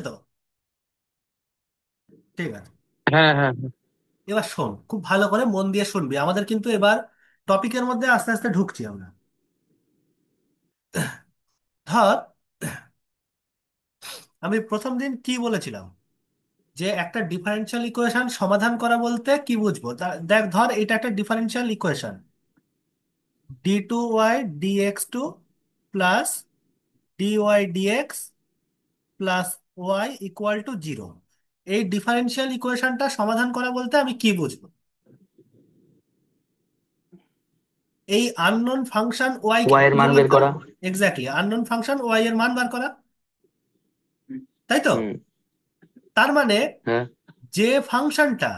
তো ঠিক আছে। হ্যাঁ, হ্যাঁ, হ্যাঁ। এবার শোন, খুব ভালো করে মন দিয়ে শুনবি, আমাদের কিন্তু এবার টপিকের মধ্যে আস্তে আস্তে ঢুকছি আমরা। ধর, আমি প্রথম দিন কি বলেছিলাম, যে একটা ডিফারেনশিয়াল ইকুয়েশন সমাধান করা বলতে কি বুঝবো। দেখ, ধর এটা একটা differential equation, d2y dx2 plus dy dx plus y equal to zero. এই ডিফারেনশিয়াল ইকুয়েশনটা সমাধান করা বলতে আমি কি বুঝবো? এই আননোন ফাংশন ওয়াই কে ওয়াই এর মান খুঁজে বার বের করা। করা। এক্স্যাক্টলি, আননোন ফাংশন ওয়াই এর মান বার করা, তাই তো? হুম। তার মানে হ্যাঁ, যে ফাংশনটা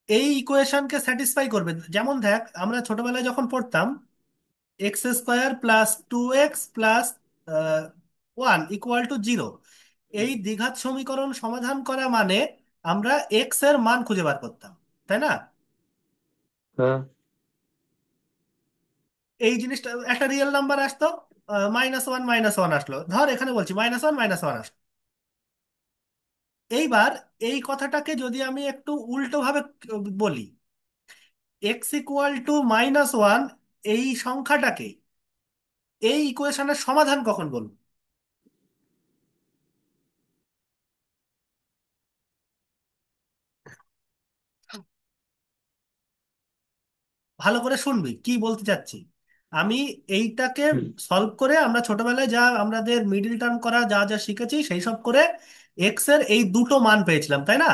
এই ইকুয়েশনকে স্যাটিসফাই করবে, যেমন দেখ আমরা ছোটবেলায় যখন পড়তাম x square plus 2x plus 1 = 0, এই দ্বিঘাত সমীকরণ সমাধান করা মানে আমরা এক্স এর মান খুঁজে বার করতাম, তাই না? হ্যাঁ, এই জিনিসটা একটা রিয়েল নাম্বার আসতো, -1 আসলো, ধর এখানে বলছি -1 আসলো। এইবার এই কথাটাকে যদি আমি একটু উল্টো ভাবে বলি, x = -1, এই সংখ্যাটাকে এই ইকুয়েশনের সমাধান কখন বলবো? ভালো করে শুনবি কি বলতে চাচ্ছি আমি। এইটাকে হুম, সলভ করে আমরা ছোটবেলায় যা আমাদের মিডিল টার্ম করা যা যা শিখেছি সেই সব করে এক্স এর এই দুটো মান পেয়েছিলাম, তাই না?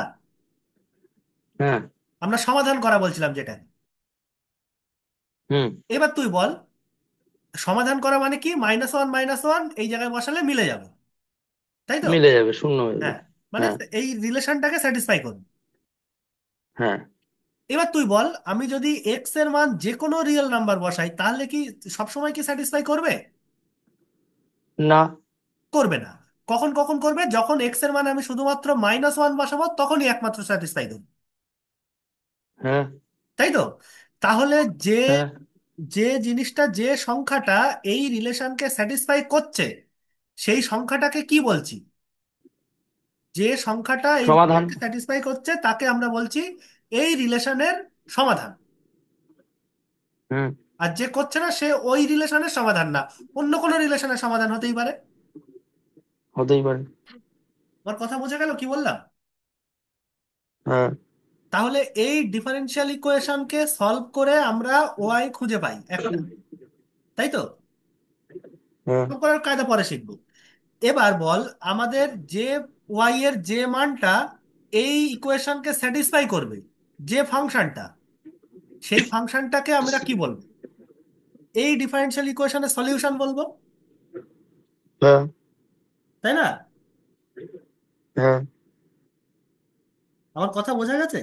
হ্যাঁ, আমরা সমাধান করা বলছিলাম যেটা। হুম। এবার তুই বল, সমাধান করা মানে কি? -1 এই জায়গায় বসালে মিলে যাবে, তাই তো? মিলে যাবে, শূন্য হয়ে হ্যাঁ, যাবে। মানে হ্যাঁ, এই রিলেশনটাকে স্যাটিসফাই করবে। হ্যাঁ। এবার তুই বল, আমি যদি এক্স এর মান যে কোনো রিয়েল নাম্বার বসাই তাহলে কি সবসময় কি স্যাটিসফাই করবে? না। করবে না। কখন কখন করবে? যখন এক্স এর মানে আমি শুধুমাত্র -1 বসাবো তখনই একমাত্র স্যাটিসফাই করবে, হ্যাঁ, তাই তো? তাহলে যে হ্যাঁ। যে জিনিসটা, যে সংখ্যাটা এই রিলেশনকে স্যাটিসফাই করছে সেই সংখ্যাটাকে কি বলছি? যে সংখ্যাটা এই সমাধান। রিলেশনকে স্যাটিসফাই করছে তাকে আমরা বলছি এই রিলেশনের সমাধান। হুম। আর যে করছে না সে ওই রিলেশনের সমাধান না, অন্য কোনো রিলেশনের সমাধান হতেই পারে। হতেই পারে। আমার কথা বোঝা গেল কি বললাম? হ্যাঁ, তাহলে এই ডিফারেনশিয়াল ইকুয়েশনকে সলভ করে আমরা ওয়াই খুঁজে পাই একটা, তাই তো? হ্যাঁ। সলভ করার কায়দা পরে শিখবো। এবার বল, আমাদের যে ওয়াই এর যে মানটা এই ইকুয়েশনকে স্যাটিসফাই করবে, যে ফাংশনটা, সেই ফাংশনটাকে আমরা কি বলবো? এই ডিফারেনশিয়াল ইকুয়েশনের সলিউশন বলবো, হ্যাঁ, তাই না? হ্যাঁ, আমার কথা বোঝা গেছে?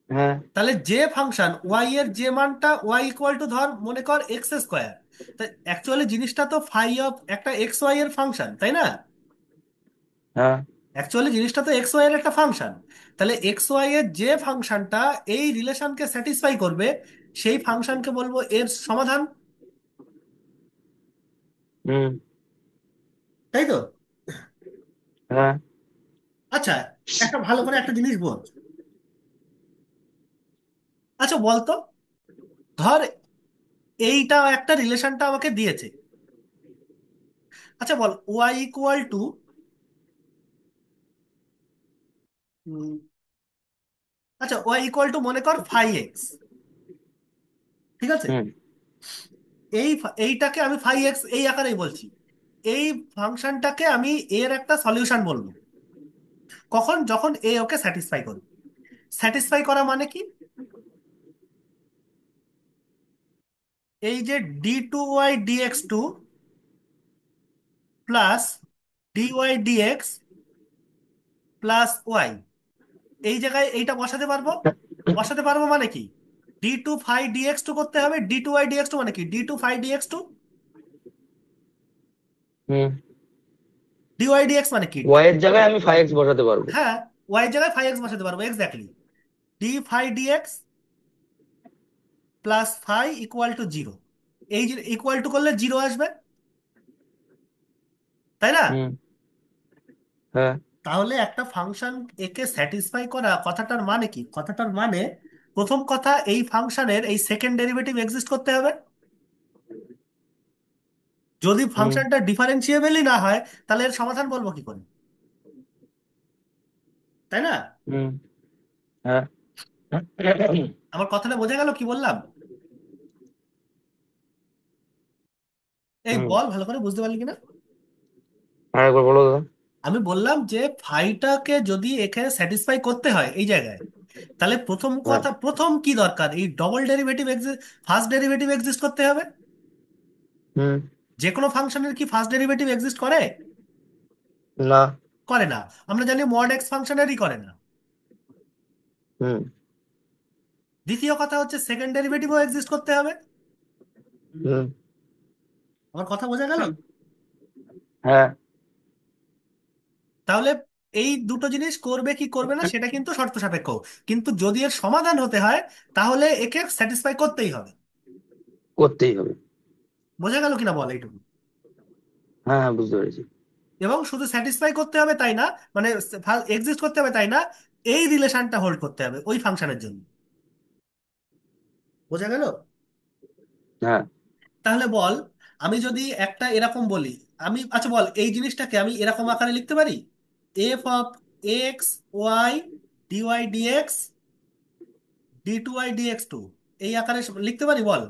হ্যাঁ। তাহলে যে ফাংশন ওয়াই এর যে মানটা y = ধর মনে কর এক্স স্কোয়ার, তা অ্যাকচুয়ালি জিনিসটা তো ফাই অফ একটা এক্স ওয়াই এর ফাংশন, তাই না? হ্যাঁ। অ্যাকচুয়ালি জিনিসটা তো এক্স ওয়াই এর একটা ফাংশন। তাহলে এক্স ওয়াই এর যে ফাংশনটা এই রিলেশনকে স্যাটিসফাই করবে সেই ফাংশনকে বলবো এর সমাধান, হুম। তাই তো? হ্যাঁ। আচ্ছা, একটা ভালো করে একটা জিনিস বল। আচ্ছা বলতো, ধর এইটা একটা রিলেশনটা আমাকে দিয়েছে। আচ্ছা বল, y = আচ্ছা মনে কর 5x, ঠিক আছে? হুম। এইটাকে আমি 5x এই আকারেই বলছি। এই ফাংশনটাকে আমি এর একটা সলিউশন বলবো কখন? যখন এ ওকে স্যাটিসফাই করবে। স্যাটিসফাই করা মানে কি? এই যে d2y dx2 plus dy dx plus y, এই জায়গায় এইটা বসাতে পারবো। বসাতে পারবো মানে কি? d2 phi dx2 করতে হবে, d2y dx2 মানে কি? d2 phi dx2, হুম। dy dx মানে কি? ওয়াই এর জায়গায় আমি 5x বসাতে পারবো। হ্যাঁ, ওয়াই জায়গায় 5x বসাতে পারবো, exactly. d phi dx plus phi = 0। এই যে ইকুয়াল টু করলে জিরো আসবে, তাই না? হুম। হ্যাঁ। তাহলে একটা ফাংশন একে স্যাটিসফাই করা কথাটার মানে কি? কথাটার মানে, প্রথম কথা, এই ফাংশনের এই সেকেন্ড ডেরিভেটিভ এক্সিস্ট করতে হবে। যদি হুম। ফাংশনটা ডিফারেন্সিয়েবলই না হয়, তাহলে এর সমাধান বলবো কি করে? তাই না? হুম। হ্যাঁ। আমার কথাটা বোঝা গেল কি বললাম? এই হুম। বল, ভালো করে বুঝতে পারলি কিনা? আর একবার বলো দাদা। আমি বললাম যে ফাইটাকে যদি এখানে স্যাটিসফাই করতে হয় এই জায়গায়, তাহলে প্রথম হ্যাঁ। কথা, প্রথম কি দরকার? এই double derivative first derivative exist করতে হবে। হুম। যে কোনো ফাংশনের কি ফার্স্ট ডেরিভেটিভ এক্সিস্ট করে? না। করে না। আমরা জানি মড এক্স ফাংশনেরই করে না। হুম। দ্বিতীয় কথা হচ্ছে সেকেন্ড ডেরিভেটিভও এক্সিস্ট করতে হবে। হুম। আমার কথা বোঝা গেল? হ্যাঁ। তাহলে এই দুটো জিনিস করবে কি করবে না সেটা কিন্তু শর্ত সাপেক্ষ, কিন্তু যদি এর সমাধান হতে হয়, তাহলে একে স্যাটিসফাই করতেই হবে। করতেই হবে। বোঝা গেল কিনা বল এইটুকু? হ্যাঁ, হ্যাঁ, বুঝতে পেরেছি। এবং শুধু স্যাটিসফাই করতে হবে তাই না, মানে এক্সিস্ট করতে হবে তাই না, এই রিলেশনটা হোল্ড করতে হবে ওই ফাংশনের জন্য। বোঝা গেল? হ্যাঁ। তাহলে বল, আমি যদি একটা এরকম বলি, আমি আচ্ছা বল, এই জিনিসটাকে আমি এরকম আকারে লিখতে পারি: f of x y d y d x d two Y dx two, এই আকারে লিখতে পারি বল?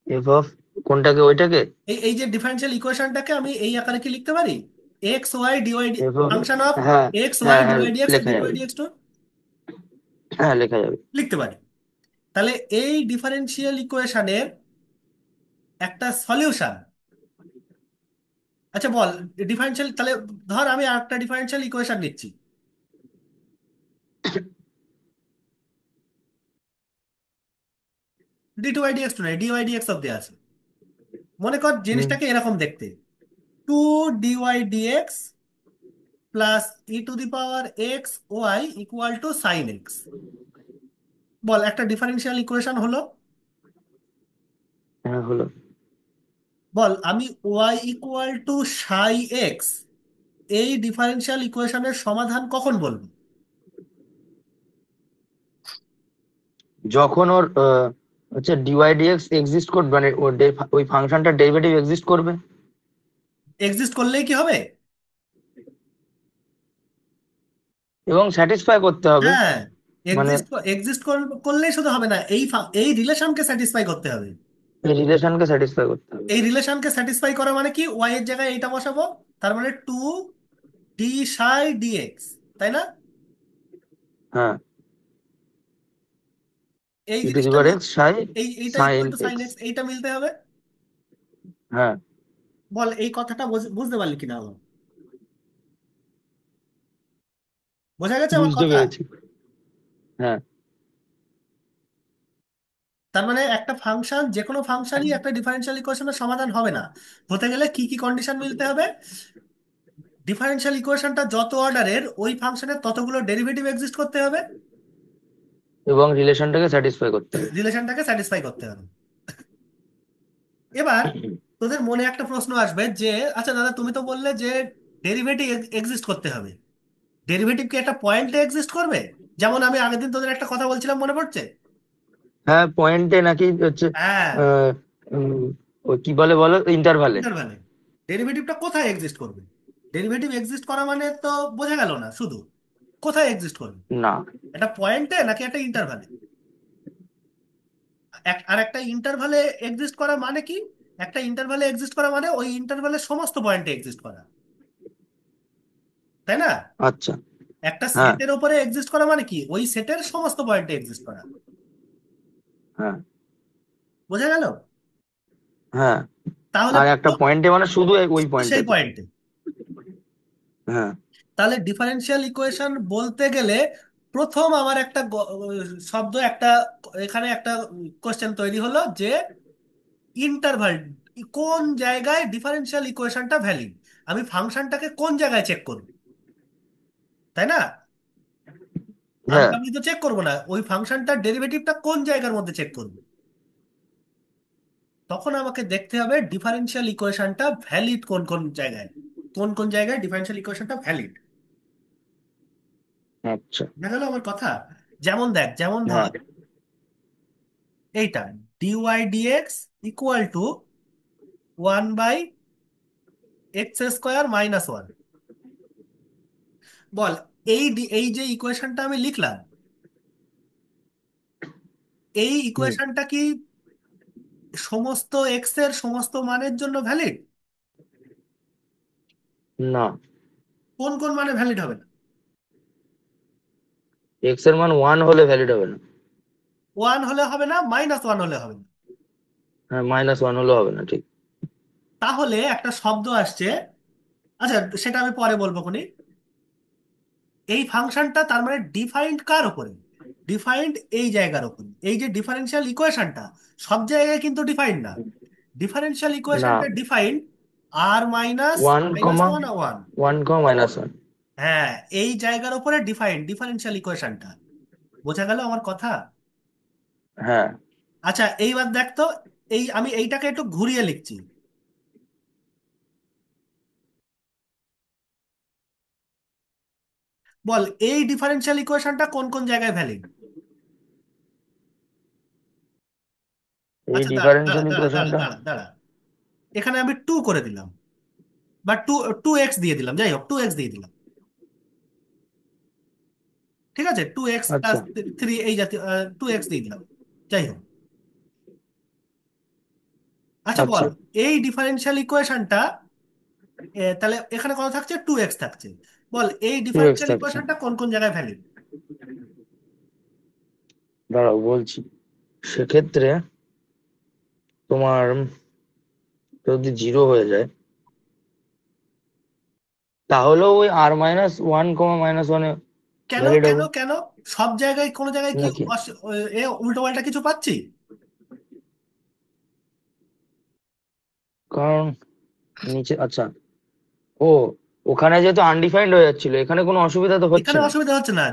এফ অফ কোনটাকে, ওইটাকে? এই এই যে ডিফারেন্সিয়াল ইকুয়েশনটাকে আমি এই আকারে কি লিখতে পারি? X y d y, f of. Function of হ্যাঁ, এক্স ওয়াই হ্যাঁ, হ্যাঁ, ডিওয়াই ডিএক্স ডি লেখা টু ওয়াই যাবে। ডিএক্স টু হ্যাঁ, লেখা যাবে। লিখতে পারি। তাহলে এই ডিফারেন্সিয়াল ইকুয়েশনের একটা সলিউশন, আচ্ছা বল, ডিফারেন্সিয়াল, তাহলে ধর আমি একটা ডিফারেন্সিয়াল ইকুয়েশন নিচ্ছি, D two Y dx two নাই, ডিওয়াই ডিএক্স অব্দি আছে। মনে কর হুম। জিনিসটাকে এরকম দেখতে: two D Y dx plus E to the power X Y equal to sine X. বল, একটা ডিফারেন্সিয়াল ইকুয়েশন হলো। হ্যাঁ, হলো। বল, আমি Y equal to psi X এই ডিফারেন্সিয়াল ইকুয়েশনের সমাধান কখন বলবো? যখন ওর হচ্ছে ডিওয়াইডিএক্স এক্সিস্ট করবে, মানে ওর ওই ফাংশনটার ডেরিভেটিভ এক্সিস্ট করবে। এক্সিস্ট করলেই কি হবে? এবং স্যাটিসফাই করতে হবে। হ্যাঁ, মানে এক্সিস্ট এক্সিস্ট করলেই শুধু হবে না, এই রিলেশনকে স্যাটিসফাই করতে হবে। এই রিলেশনকে স্যাটিসফাই করতে হবে। এই রিলেশনকে স্যাটিসফাই করা মানে কি? ওয়াই এর জায়গায় এইটা বসাবো, তার মানে টু ডি সাই ডিএক্স, তাই না? হ্যাঁ। এই ই টু দি জিনিসটা পাওয়ার এক্স সাই এইটা sine equal to sine x. X, এইটা মিলতে হবে। হ্যাঁ, বল, এই কথাটা বুঝতে পারলি কিনা আমার? বোঝা গেছে আমার বুঝতে কথা? পেরেছি। হ্যাঁ। তার মানে একটা ফাংশন, যে কোনো ফাংশনই একটা ডিফারেন্সিয়াল ইকুয়েশনের সমাধান হবে না। হতে গেলে কি কি কন্ডিশন মিলতে হবে? ডিফারেন্সিয়াল ইকুয়েশনটা যত অর্ডারের, ওই ফাংশনের ততগুলো ডেরিভেটিভ এক্সিস্ট করতে হবে, এবং রিলেশনটাকে স্যাটিসফাই করতে হবে। রিলেশনটাকে স্যাটিসফাই করতে হবে। এবার তোদের মনে একটা প্রশ্ন আসবে যে, আচ্ছা দাদা, তুমি তো বললে যে ডেরিভেটিভ এক্সিস্ট করতে হবে। ডেরিভেটিভ কি একটা পয়েন্টে এক্সিস্ট করবে? যেমন আমি আগের দিন তোদের একটা কথা বলছিলাম, মনে পড়ছে? হ্যাঁ, পয়েন্টে নাকি হচ্ছে হ্যাঁ, আহ, উম, ওই কি বলে বলো, ইন্টারভালে। ইন্টারভ্যালে। ডেরিভেটিভটা কোথায় এক্সিস্ট করবে? ডেরিভেটিভ এক্সিস্ট করা মানে তো বোঝা গেল না শুধু, কোথায় এক্সিস্ট করবে? না। একটা পয়েন্টে নাকি একটা ইন্টারভ্যালে? আর একটা ইন্টারভ্যালে এক্সিস্ট করা মানে কি? একটা ইন্টারভ্যালে এক্সিস্ট করা মানে ওই ইন্টারভ্যালের সমস্ত পয়েন্টে এক্সিস্ট করা, তাই না? আচ্ছা। একটা হ্যাঁ। সেটের উপরে এক্সিস্ট করা মানে কি? ওই সেটের সমস্ত পয়েন্টে এক্সিস্ট করা। হ্যাঁ। বোঝা গেল? হ্যাঁ। তাহলে আর একটা পয়েন্টে মানে শুধু ওই সেই পয়েন্টেতে। পয়েন্টে। হ্যাঁ। তাহলে ডিফারেন্সিয়াল ইকুয়েশন বলতে গেলে প্রথম আমার একটা শব্দ, একটা এখানে একটা কোশ্চেন তৈরি হলো যে ইন্টারভাল, কোন জায়গায় ডিফারেন্সিয়াল ইকুয়েশনটা ভ্যালিড, আমি ফাংশনটাকে কোন জায়গায় চেক করব, তাই না? আমি হ্যাঁ। আমি তো চেক করবো না, ওই ফাংশনটার ডেরিভেটিভটা কোন জায়গার মধ্যে চেক করব। তখন আমাকে দেখতে হবে ডিফারেনশিয়াল ইকুয়েশনটা ভ্যালিড কোন কোন জায়গায়, কোন কোন জায়গায় ডিফারেনশিয়াল ইকুয়েশনটা ভ্যালিড। আচ্ছা। দেখা গেল আমার কথা। যেমন দেখ, যেমন হ্যাঁ। ধর এইটা d y dx equal to 1/x² - 1। বল, এই যে ইকুয়েশনটা আমি লিখলাম, এই হুম। ইকুয়েশনটা কি সমস্ত এক্স এর সমস্ত মানের জন্য ভ্যালিড? না, কোন কোন মানে ভ্যালিড হবে না? এক্স এর মান 1 হলে ভ্যালিড হবে না। 1 হলে হবে না, -1 হলে হবে না। হ্যাঁ, -1 হলে হবে না, ঠিক। তাহলে একটা শব্দ আসছে, আচ্ছা সেটা আমি পরে বলবো কোনি। এই ফাংশনটা তার মানে ডিফাইন্ড কার উপরে? ডিফাইন্ড এই জায়গার উপরে। এই যে ডিফারেনশিয়াল ইকুয়েশনটা সব জায়গায় কিন্তু ডিফাইন্ড না। ডিফারেনশিয়াল না, ইকুয়েশনটা ডিফাইন্ড আর minus one minus comma one আর ওয়ান। One comma -1। হ্যাঁ, এই জায়গার উপরে ডিফাইন্ড ডিফারেনশিয়াল ইকুয়েশনটা। বোঝা গেল আমার কথা? হ্যাঁ। আচ্ছা এইবার দেখ তো, এই আমি এইটাকে একটু ঘুরিয়ে লিখছি। বল, এই ডিফারেনশিয়াল ইকুয়েশনটা কোন কোন জায়গায় ভ্যালিড? এই আচ্ছা দাঁড়া দাঁড়া ডিফারেন্সিয়াল দাঁড়া দাঁড়া ইকুয়েশনটা। দাঁড়া দাঁড়া, এখানে আমি 2 করে দিলাম, বা টু টু এক্স দিয়ে দিলাম, যাই হোক 2x দিয়ে দিলাম। ঠিক আছে, 2x+3 এই জাতীয় 2x দিয়ে দিলাম, যাই হোক। আচ্ছা বল, আচ্ছা। এই ডিফারেনশিয়াল ইকুয়েশনটা তাহলে এখানে কত থাকছে? 2x থাকছে। বল, এই 2x ডিফারেনশিয়াল থাকছে। ইকুয়েশনটা কোন কোন জায়গায় ভ্যালিড? দাঁড়াও বলছি। সেক্ষেত্রে তোমার যদি 0 হয়ে যায়, তাহলেও ওই r-1, কেন ভ্যালিড কেন হবে কেন? সব জায়গায় কোনো জায়গায় কি নাকি? উল্টো পাল্টা কিছু পাচ্ছি? কারণ নিচে, আচ্ছা, ও, ওখানে যেহেতু আনডিফাইন্ড হয়ে যাচ্ছিল, এখানে কোনো অসুবিধা তো হচ্ছে এখানে না। অসুবিধা হচ্ছে না।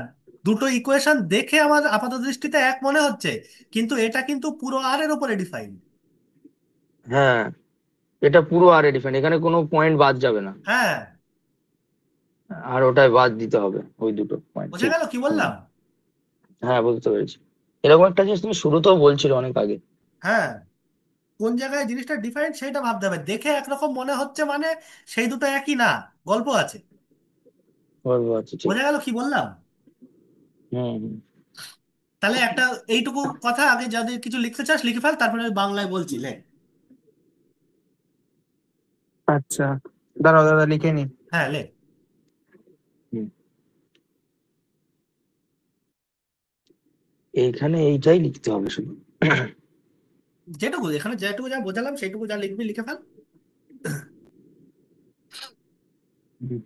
দুটো ইকুয়েশন দেখে আমার আপাত দৃষ্টিতে এক মনে হচ্ছে, কিন্তু এটা কিন্তু পুরো আর এর উপরে ডিফাইন। হ্যাঁ, এটা পুরো আর ডিফাইন্ড, এখানে কোনো পয়েন্ট বাদ যাবে না। হ্যাঁ, আর ওটাই বাদ দিতে হবে, ওই দুটো পয়েন্ট, বোঝা ঠিক। গেল কি হুম। বললাম? হ্যাঁ, বুঝতে পেরেছি। এরকম একটা জিনিস তুমি শুরুতেও বলছিলে অনেক আগে। হ্যাঁ, কোন জায়গায় জিনিসটা ডিফাইন সেটা ভাবতে হবে। দেখে একরকম মনে হচ্ছে মানে সেই দুটো একই না, গল্প আছে। বুঝতে পারছি, ঠিক। বোঝা গেল কি বললাম? হুম, হুম। তাহলে একটা এইটুকু কথা আগে, যদি কিছু লিখতে চাস লিখে ফেল, তারপরে আমি বাংলায় বলছি, লে। আচ্ছা, দাঁড়াও দাদা লিখে নি। হ্যাঁ লে। হুম। এইখানে এইটাই লিখতে হবে শুধু। যেটুকু এখানে যেটুকু যা বোঝালাম সেইটুকু যা লিখবি লিখে ফেল। হুম।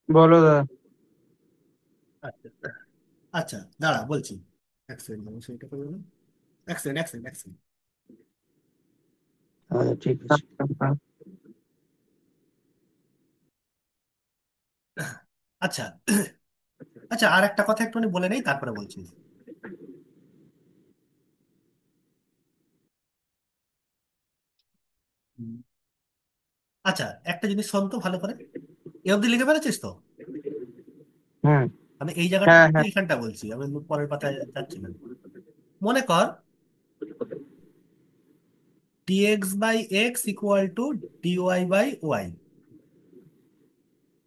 বলো দাদা। আচ্ছা আচ্ছা, দাঁড়া বলছি। এক সেকেন্ড, আমি সেইটা করে দিলাম। এক সেকেন্ড এক সেকেন্ড এক সেকেন্ড। আচ্ছা, ঠিক আছে। আচ্ছা আচ্ছা, আর একটা কথা একটু বলে নেই তারপরে বলছি। হুম। আচ্ছা, একটা জিনিস শোন তো ভালো করে। এ অবধি লিখে ফেলেছিস তো? হুম। আমি এই জায়গাটা হ্যাঁ হ্যাঁ। এইখানটা বলছি, আমি পরের পাতায় যাচ্ছি না। মনে কর d x by x equal to d y by y.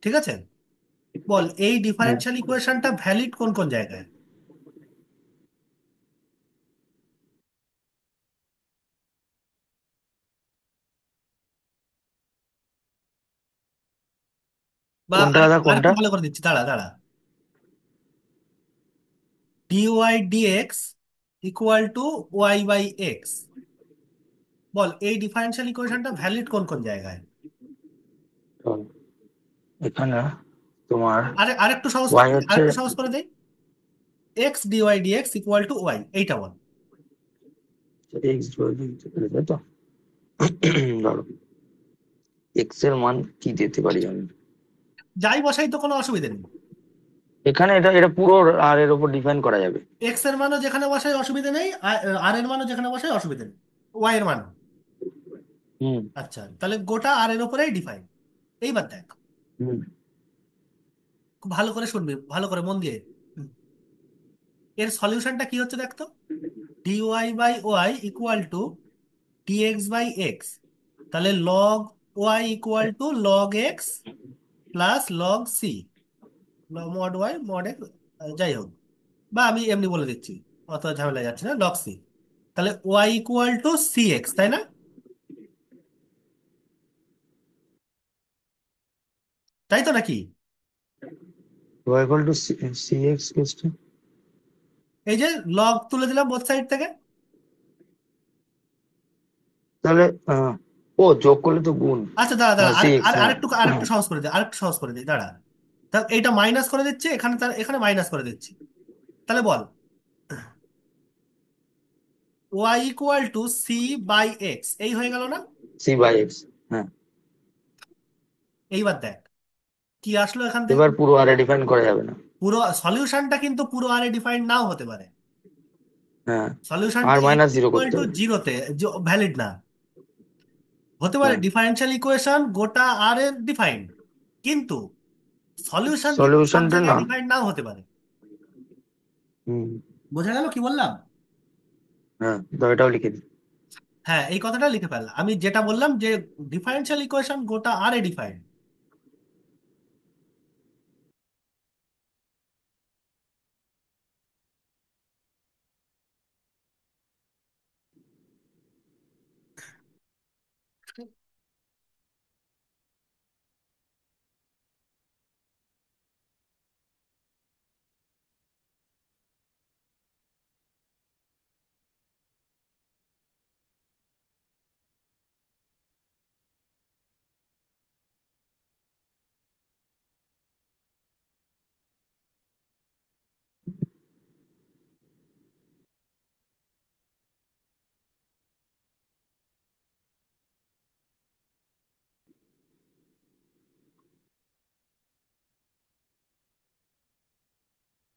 ঠিক আছে, বল এই হুম। ডিফারেনশিয়াল ইকুয়েশনটা ভ্যালিড কোন কোন জায়গায়? বা কোনটা দাদা, কোনটা? আরেকটু ভালো করে দিচ্ছি, দাঁড়া দাঁড়া। Dy dx equal to Y by X, বল এই ডিফারেনশিয়াল ইকুয়েশনটা ভ্যালিড কোন কোন জায়গায়? তো এখানে তোমার আরেকটু সহজ করে ওয়াই দিই, হচ্ছে আরেকটু সহজ করে দিই। X d y dx equal to y, এইটা বল। এক্স, তাই তো। ধরো এক্স এর মান কি দিতে পারি আমি? যাই বসাই তো কোনো অসুবিধা নেই। এখানে এটা এটা পুরো আর এর উপর ডিফাইন করা যাবে। এক্স এর মানও যেখানে বসাই অসুবিধা নেই, আর এর মানও যেখানে বসাই অসুবিধা নেই, ওয়াই এর মান। হুম। আচ্ছা, তাহলে গোটা আর এর উপরেই ডিফাইন। এইবার দেখ, হুম। খুব ভালো করে শুনবি, ভালো করে মন দিয়ে। হুম, এর সলিউশনটা কি হচ্ছে দেখ তো। D Y by Y equal to D X by X, তাহলে log Y equal to log X plus log C, mod Y mod X, যাই হোক, বা আমি এমনি বলে দিচ্ছি, অত ঝামেলা যাচ্ছে না, লগ সি। তাহলে y equal to C x, তাই না? তাই তো নাকি? Y equal to C x কেসটা। এই যে লগ তুলে দিলাম বোথ সাইড থেকে। তাহলে ও যোগ করলে তো গুণ। আচ্ছা দাঁড়া দাঁড়া, সি এক্স, হ্যাঁ। আরেকটু আরেকটু সহজ করে দিই, আরেকটু সহজ করে দিই, দাঁড়া। তা এইটা মাইনাস করে দিচ্ছি এখানে, তার এখানে মাইনাস করে দিচ্ছি। তাহলে বল Y equal to C by X, এই হয়ে গেল না? সি বাই এক্স, হ্যাঁ। এইবার দেখ কি আসলো এখান থেকে। এবার পুরো আরে ডিফাইন করা যাবে না। পুরো সলিউশনটা কিন্তু পুরো আরে ডিফাইন্ড নাও হতে পারে। হ্যাঁ, আর সলিউশনটা এক্স মাইনাস জিরো ইকুয়াল করতে টু হবে। জিরোতে ভ্যালিড না হতে পারে, হ্যাঁ, ডিফারেনশিয়াল ইকুয়েশন গোটা আর এর ডিফাইন্ড, কিন্তু সলিউশন কিন্তু সব সলিউশনটা জায়গায় না। ডিফাইন্ড নাও হতে পারে। হুম। বোঝা গেল কি বললাম? হ্যাঁ, তো এটাও লিখে দিই। হ্যাঁ, এই কথাটা লিখে ফেল, আমি যেটা বললাম যে ডিফারেনশিয়াল ইকুয়েশন গোটা আর এ ডিফাইন্ড।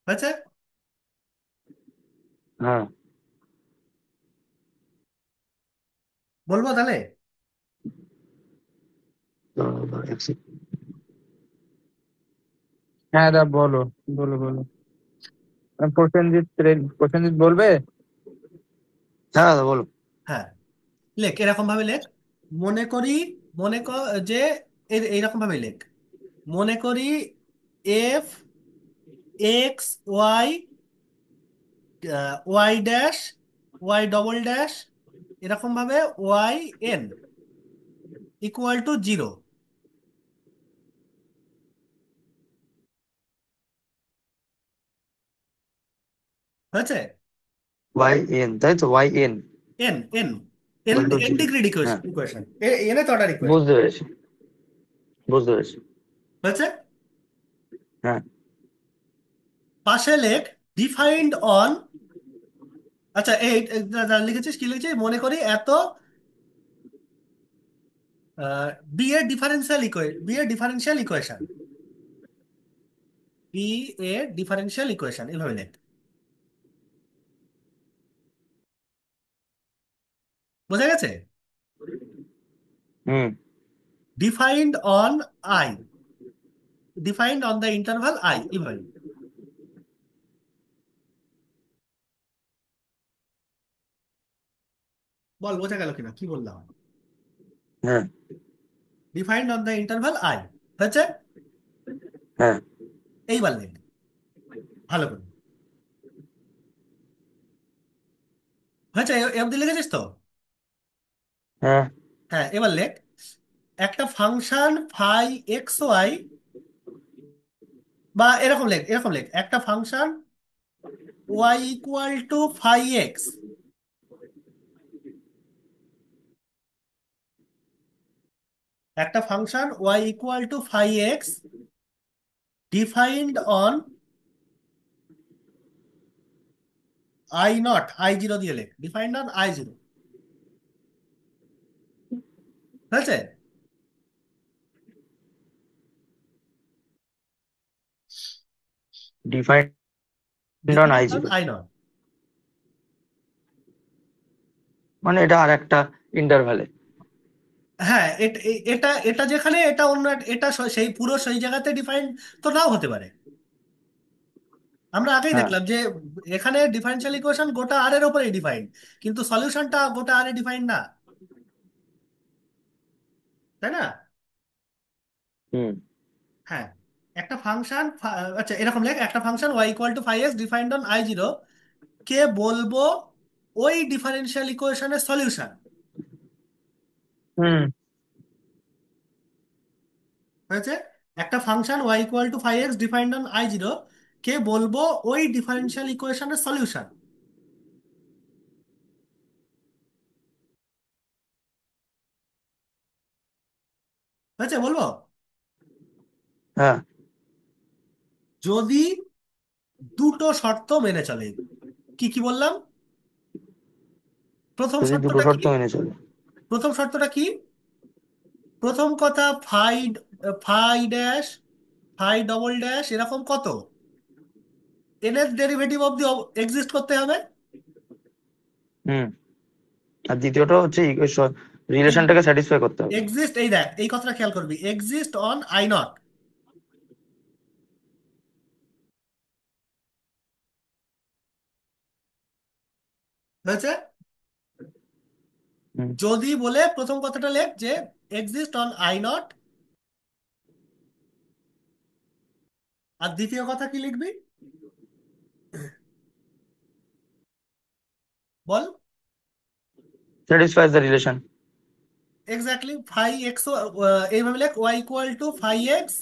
হয়েছে? হ্যাঁ, বলবো তাহলে? তো এক second। হ্যাঁ দা, বলো বলো বলো। প্রসেনজিৎ প্রসেনজিৎ বলবে। হ্যাঁ দাদা বলো। হ্যাঁ, লেখ এরকম ভাবে লেখ। মনে করি, মনে কর যে এইরকম ভাবে লেখ। মনে করি f x y, y dash, y double dash, এরকম ভাবে y n equal to zero. হয়েছে? ওয়াই এন, তাই তো, y n n n n equal to n zero. Degree হ্যাঁ, ইকুয়েশন, এনে তো অর্ডার ইকুয়েশন। বুঝতে পেরেছি, বুঝতে পেরেছি। হয়েছে? হ্যাঁ। পাশে লেখ ডিফাইন্ড অন। আচ্ছা লিখেছিস কি লিখেছিস, মনে করি এত বি এর ডিফারেন্সিয়াল ইকুয়েশন, বি এর ডিফারেন্সিয়াল ইকুয়েশন এভাবে লেখ। বোঝা গেছে? হুম। Defined on I, defined on the interval I, এভাবে। বল বোঝা গেল কিনা কি বললাম? হ্যাঁ। Defined on the interval I, হয়েছে? হ্যাঁ। এইবার লেখ ভালো করে। হয়েছে? এ অব্দি লিখেছিস তো? হ্যাঁ। হ্যাঁ, এবার লেখ একটা ফাংশন ফাই এক্স ওয়াই, বা এরকম লেখ, এরকম লেখ একটা function Y equal to phi X, একটা function Y equal to phi X defined on I not, I zero দিয়ে লেখ, ডিফাইন্ড অন আই জিরো, হয়েছে? Defined on I defined on zero, I not. মানে এটা আর একটা ইন্টারভ্যালে। হ্যাঁ, এটা এটা যেখানে, এটা অন্য এটা সেই পুরো সেই জায়গাতে ডিফাইন্ড তো নাও হতে পারে। আমরা আগেই হ্যাঁ। দেখলাম যে এখানে ডিফারেনশিয়াল ইকুয়েশন গোটা আর এর উপরেই ডিফাইন্ড, কিন্তু সলিউশনটা গোটা আর এ ডিফাইন্ড না, তাই না? হুম। হ্যাঁ, একটা ফাংশন, আচ্ছা এরকম লেখ একটা function Y equal to five X defined on I zero, কে বলবো ওই ডিফারেনশিয়াল ইকুয়েশনের সলিউশন, হুম। হয়েছে? একটা function Y equal to five X defined on I zero, কে বলবো ওই ডিফারেনশিয়াল ইকুয়েশনের সলিউশন, হয়েছে? বলবো হ্যাঁ। যদি দুটো শর্ত মেনে চলে। কি কি বললাম? প্রথম যদি দুটো শর্তটা কি? শর্ত মেনে চলে। প্রথম শর্তটা কি? প্রথম কথা phi, phi dash, phi double dash এরকম কত এন এর ডেরিভেটিভ অব্দি এক্সিস্ট করতে হবে। হুম। আর দ্বিতীয়টা হচ্ছে রিলেশনটাকে স্যাটিসফাই করতে হবে। এক্সিস্ট, এই দেখ এই কথাটা খেয়াল করবি, এক্সিস্ট অন আই নট, হয়েছে? হুম। যদি বলে প্রথম কথাটা লেখ যে এক্সিস্ট অন আই নট, আর দ্বিতীয় কথা কি লিখবি বল? Satisfies the relation. Exactly, phi X, এইভাবে লেখ Y equal to phi X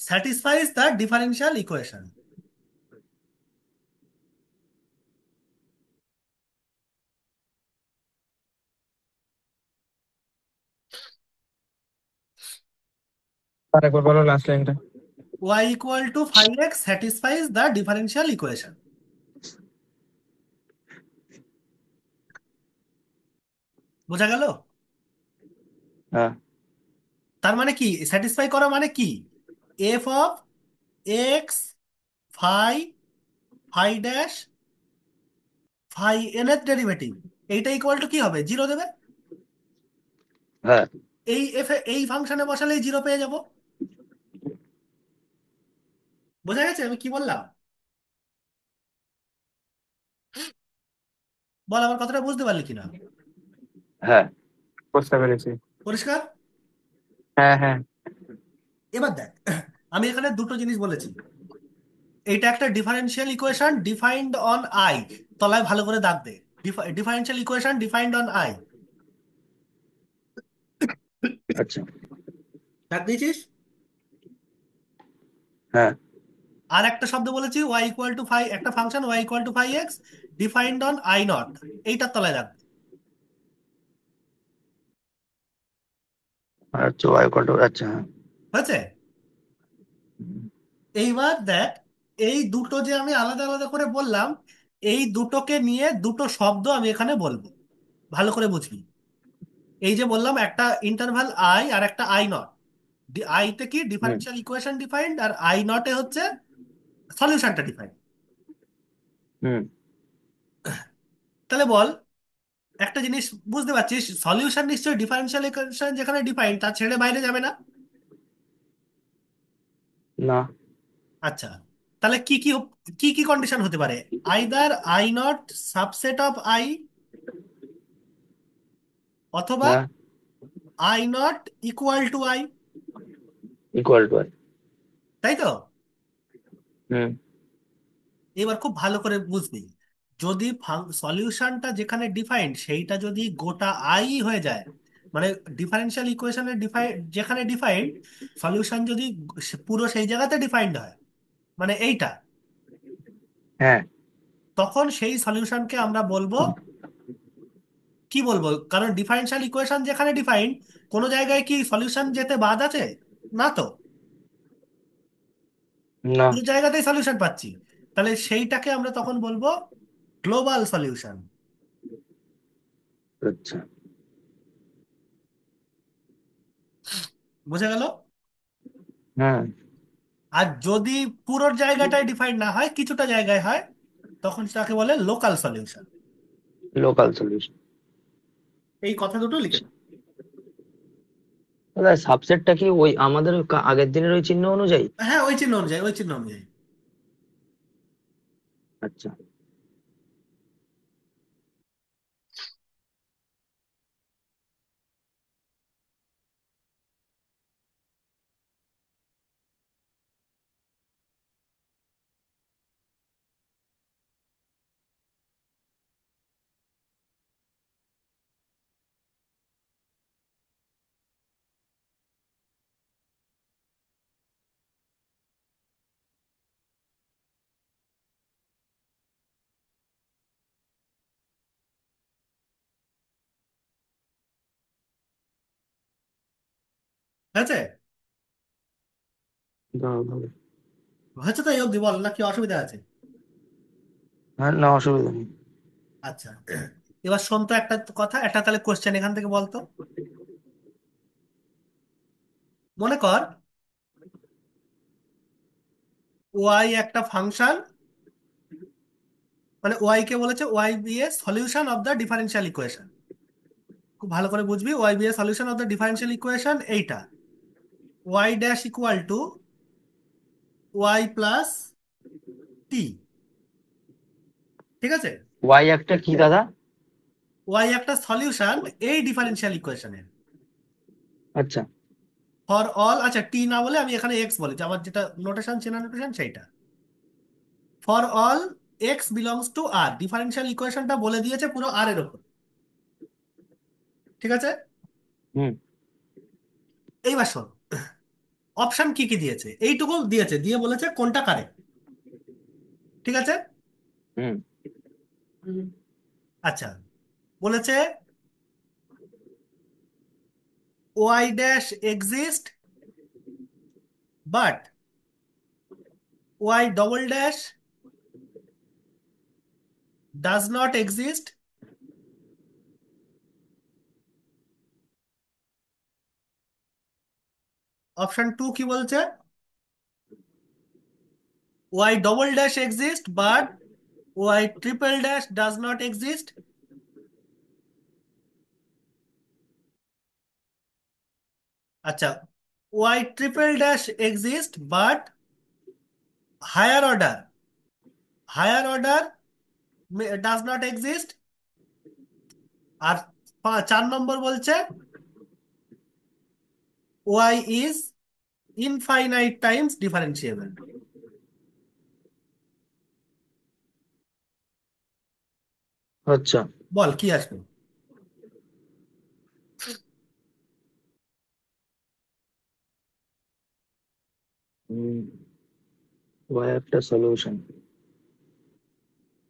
satisfies the differential equation. আরেকবার বলো লাস্ট লাইনটা। Y equal to five X satisfies the differential equation, বোঝা গেল? হ্যাঁ। তার মানে কি স্যাটিসফাই করা মানে কি? F of x phi, phi dash, phi n এর ডেরিভেটিভ, এইটা ইকুয়াল টু কি হবে? জিরো দেবে। হ্যাঁ। এই এফ, এই ফাংশনে বসালেই জিরো পেয়ে যাব। বোঝা গেছে আমি কি বললাম? বল আমার কথাটা বুঝতে পারলি কিনা? হ্যাঁ। বুঝতে পেরেছি। পরিষ্কার? হ্যাঁ, হ্যাঁ। এবার দেখ, আমি এখানে দুটো জিনিস বলেছি। এইটা একটা differential equation defined on I, তলায় ভালো করে দাগ দে, differential equation defined on I, আচ্ছা। দাগ দিয়েছিস? হ্যাঁ। আর একটা শব্দ বলেছি ওয়াই ইকুয়াল টু ফাইভ, একটা function Y equal to five X defined on I not, এইটার তলায় রাখবে, আচ্ছা, ওয়াই কল টু, আচ্ছা, হ্যাঁ। হয়েছে? হুম। এইবার দেখ, এই দুটো যে আমি আলাদা আলাদা করে বললাম, এই দুটোকে নিয়ে দুটো শব্দ আমি এখানে বলবো, ভালো করে বুঝবি। এই যে বললাম একটা ইন্টারভাল আই আর একটা আই নট, আইতে কি হুম। ডিফারেনশিয়াল ইকুয়েশন ডিফাইন্ড, আর আই নটে হচ্ছে সলিউশনটা ডিফাইন্ড। হুম। তাহলে বল, একটা জিনিস বুঝতে পারছিস, সলিউশন নিশ্চয়ই ডিফারেনশিয়াল ইকুয়েশন যেখানে ডিফাইন্ড তার ছেড়ে বাইরে যাবে না। না। আচ্ছা, তাহলে কি কি কি কি কন্ডিশন হতে পারে? Either I not subset of I, অথবা হ্যাঁ, I not equal to I. Equal to R. তাই তো? হুম। এবার খুব ভালো করে বুঝবি, যদি সলিউশনটা যেখানে ডিফাইন্ড সেইটা যদি গোটা আই হয়ে যায়, মানে ডিফারেনশিয়াল ইকুয়েশনের যেখানে ডিফাইন্ড সলিউশন যদি পুরো সেই জায়গাতে ডিফাইন্ড হয়, মানে এইটা, হ্যাঁ। তখন সেই সলিউশনকে আমরা বলবো, কি বলবো, কারণ ডিফারেনশিয়াল ইকুয়েশন যেখানে ডিফাইন্ড, কোনো জায়গায় কি সলিউশন যেতে বাদ আছে? না তো, না। পুরো জায়গাতেই সলিউশন পাচ্ছি। তাহলে সেইটাকে আমরা তখন বলবো গ্লোবাল সলিউশন। আচ্ছা। বুঝে গেল? হ্যাঁ। আর যদি পুরো জায়গাটায় ডিফাইন না হয়, কিছুটা জায়গায় হয়, তখন তাকে বলে লোকাল সলিউশন। Local solution. এই কথা দুটো লিখে নাও। দাদা সাবসেটটা কি ওই আমাদের আগের দিনের ওই চিহ্ন অনুযায়ী? হ্যাঁ, ওই চিহ্ন অনুযায়ী, ওই চিহ্ন অনুযায়ী। আচ্ছা। হয়েছে? দাও, দাও। হয়েছে তো? এই অবধি বল, না কি অসুবিধা আছে? হ্যাঁ, না অসুবিধা নেই। আচ্ছা, এবার শোন তো একটা কথা, একটা তাহলে কোশ্চেন এখান থেকে বলতো। মনে কর ওয়াই একটা ফাংশন, মানে ওয়াই কে বলেছে Y be a solution of the differential equation. খুব ভালো করে বুঝবি, Y be a solution of the differential equation এইটা, Y dash equal to Y plus T. ঠিক আছে? ওয়াই একটা কি দাদা? ওয়াই একটা সলিউশন এই ডিফারেন্সিয়াল ইকুয়েশনের আচ্ছা। ফর অল, আচ্ছা টি না বলে আমি এখানে এক্স বলেছি, আমার যেটা নোটেশন, চেনা নোটেশন সেইটা, for all x belongs to R. Differential ইকুয়েশনটা বলে দিয়েছে পুরো আর এর উপর। ঠিক আছে? হুম। এইবার শোন, অপশন কি কি দিয়েছে, এইটুকু দিয়েছে, দিয়ে বলেছে কোনটা কারেক্ট। ঠিক আছে? হুম। আচ্ছা, বলেছে y dash exist but y double dash does not exist. Option two কি বলছে? Y double dash exist but y triple dash does not exist. আচ্ছা, y triple dash exist but higher order, higher order does not exist. আর 4 number বলছে y is infinite times differentiable. আচ্ছা। বল কি আসবে? Y একটা সলিউশন,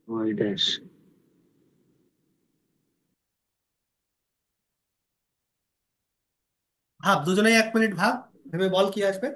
ওয়াই ড্যাশ। ভাব, দুজনেই 1 মিনিট ভাব, ভেবে বল কি আসবে।